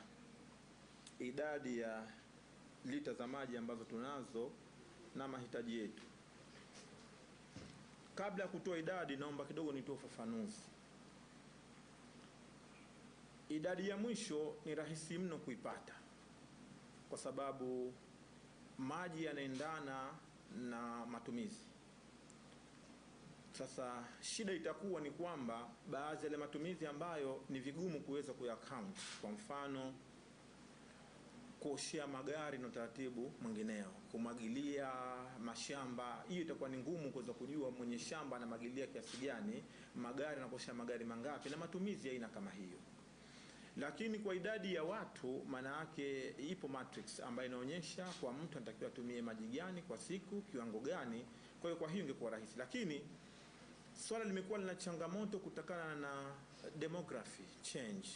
idadi ya lita za maji ambazo tunazo na mahitaji yetu. Kabla ya kutoa idadi, naomba kidogo nitoe ufafanuzi. Idadi ya mwisho ni rahisi mno kuipata, kwa sababu maji yanaendana na matumizi. Sasa shida itakuwa ni kwamba baadhi ya matumizi ambayo ni vigumu kuweza kuyaccount, kwa mfano kuoshea magari na utaratibu mwingineo, kumwagilia mashamba, hiyo itakuwa ni ngumu kuweza kujua mwenye shamba anamwagilia kiasi gani, magari na kuoshea magari mangapi, na matumizi ya aina kama hiyo. Lakini kwa idadi ya watu, maana yake ipo matrix ambayo inaonyesha kwa mtu anatakiwa atumie maji gani kwa siku, kiwango gani. Kwa hiyo ingekuwa rahisi, lakini swala limekuwa lina changamoto kutokana na demography change.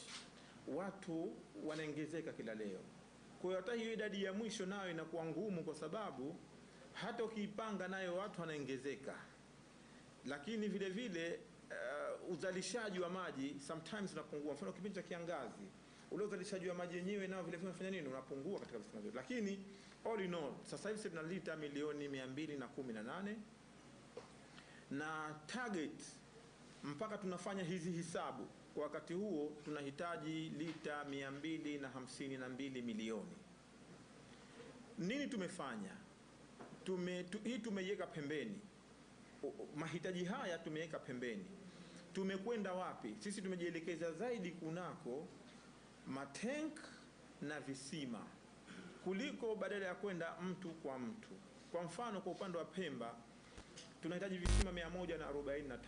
Watu wanaongezeka kila leo. Kwa hiyo hata hiyo idadi ya mwisho nayo inakuwa ngumu, kwa sababu hata ukiipanga nayo watu wanaongezeka. Lakini vile vile uzalishaji wa maji sometimes unapungua. Mfano kipindi cha kiangazi, ule uzalishaji wa maji yenyewe nao vile vile unafanya nini? Unapungua katika visima vyetu. Lakini all in all, sasa hivi tuna lita milioni 218 na target mpaka tunafanya hizi hisabu kwa wakati huo tunahitaji lita 252 milioni. Nini tumefanya? Hii tumeiweka pembeni. Mahitaji haya tumeweka pembeni. Tumekwenda wapi? Sisi tumejielekeza zaidi kunako matank na visima, kuliko badala ya kwenda mtu kwa mtu. Kwa mfano kwa upande wa Pemba tunahitaji visima 145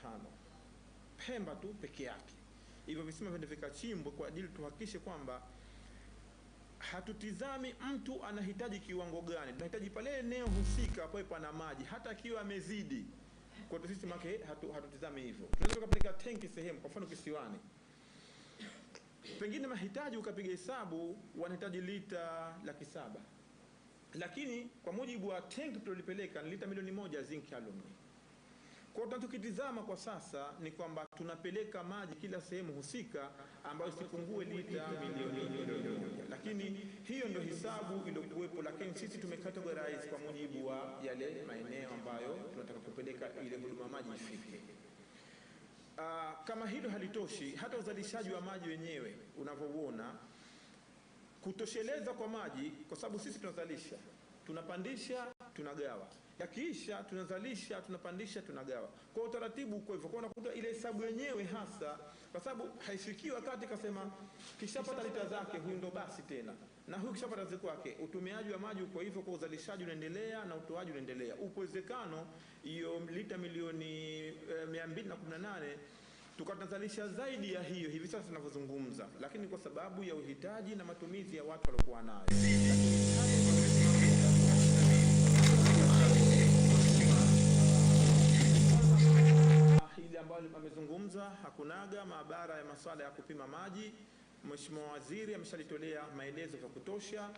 Pemba tu peke yake. Hivyo visima vende vikachimbwe kwa ajili tuhakikishe kwamba hatutizami mtu anahitaji kiwango gani. Tunahitaji pale eneo husika pawe pana maji, hata akiwa amezidi. Kwa sisi make hatutizami hivyo. Tunaweza kupeleka tanki sehemu, kwa mfano kisiwani, pengine mahitaji ukapiga hesabu wanahitaji lita 700,000, lakini kwa mujibu wa tanki tulilopeleka ni lita 1,000,000 zinc alumni. Kwa tunachokitizama kwa sasa ni kwamba tunapeleka maji kila sehemu husika ambayo isipungue lita milioni 1, lakini hiyo ndio hisabu iliyokuwepo, lakini sisi tumecategorize kwa mujibu wa yale maeneo ambayo tunataka kupeleka ile huduma maji ifike. Kama hilo halitoshi, hata uzalishaji wa maji wenyewe unavyoona, kutosheleza kwa maji, kwa sababu sisi tunazalisha, tunapandisha, tunagawa, yakiisha tunazalisha, tunapandisha, tunagawa. Kwa utaratibu uko hivyo. Kwa unakuta ile hesabu yenyewe hasa, kwa sababu haifikii wakati kasema kishapata lita zake huyu ndo basi tena, na huyu kishapata zake kwake. Utumiaji wa maji uko hivyo, kwa uzalishaji unaendelea na utoaji unaendelea. Upo uwezekano hiyo lita milioni 218 tukatazalisha zaidi ya hiyo hivi sasa tunavyozungumza, lakini kwa sababu ya uhitaji na matumizi ya watu waliokuwa nayo. Hili ambalo amezungumza hakunaga maabara ya masuala ya kupima maji. Mheshimiwa Waziri ameshalitolea maelezo ya kutosha.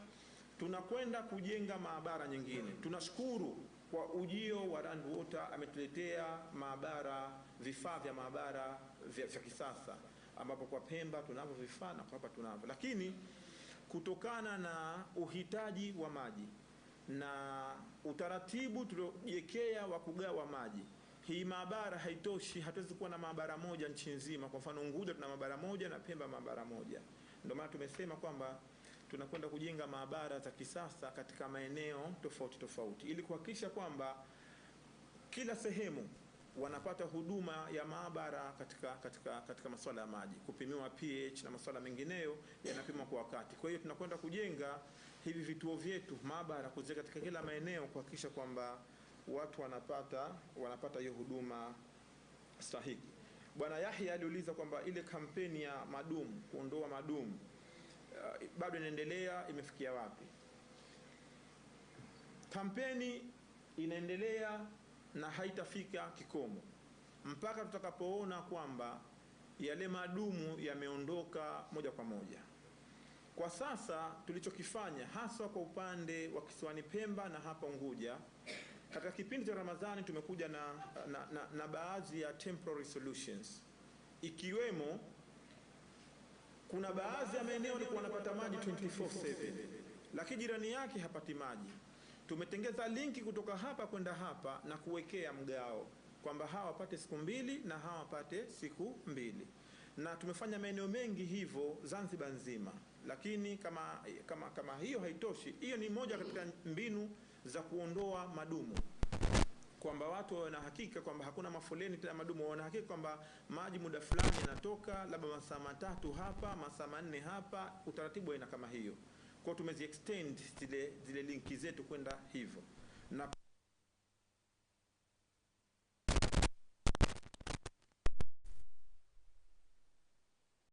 Tunakwenda kujenga maabara nyingine. Tunashukuru kwa ujio wa Rand Water, ametuletea maabara, vifaa vya maabara vya kisasa, ambapo kwa Pemba tunavyo vifaa na kwa hapa tunavyo. Lakini kutokana na uhitaji wa maji na utaratibu tuliojiwekea wa kugawa maji, hii maabara haitoshi. Hatuwezi kuwa na maabara moja nchi nzima. Kwa mfano Unguja tuna maabara moja na Pemba maabara moja. Ndio maana tumesema kwamba tunakwenda kujenga maabara za kisasa katika maeneo tofauti tofauti, ili kuhakikisha kwamba kila sehemu wanapata huduma ya maabara katika masuala ya maji, kupimiwa pH na masuala mengineyo yanapimwa kwa wakati. Kwa hiyo tunakwenda kujenga hivi vituo vyetu maabara kuziweka katika kila maeneo, kuhakikisha kwamba watu wanapata hiyo huduma stahiki. Bwana Yahya aliuliza kwamba ile kampeni ya madumu, kuondoa madumu, bado inaendelea, imefikia wapi? Kampeni inaendelea na haitafika kikomo mpaka tutakapoona kwamba yale madumu yameondoka moja kwa moja. Kwa sasa tulichokifanya hasa kwa upande wa kisiwani Pemba na hapa Unguja, katika kipindi cha Ramadhani tumekuja na baadhi ya temporary solutions, ikiwemo kuna baadhi ya maeneo ni wanapata maji 24/7 lakini jirani yake hapati maji. Tumetengeza linki kutoka hapa kwenda hapa na kuwekea mgao kwamba hawa wapate siku 2 na hawa wapate siku 2, na tumefanya maeneo mengi hivyo Zanzibar nzima. Lakini kama hiyo haitoshi, hiyo ni moja katika mbinu za kuondoa madumu, kwamba watu wana hakika kwamba hakuna mafoleni tena madumu, wana hakika kwamba maji muda fulani yanatoka, labda masaa 3 hapa, masaa 4 hapa, utaratibu aina kama hiyo. Kwa tumezi extend zile linki zetu kwenda hivyo.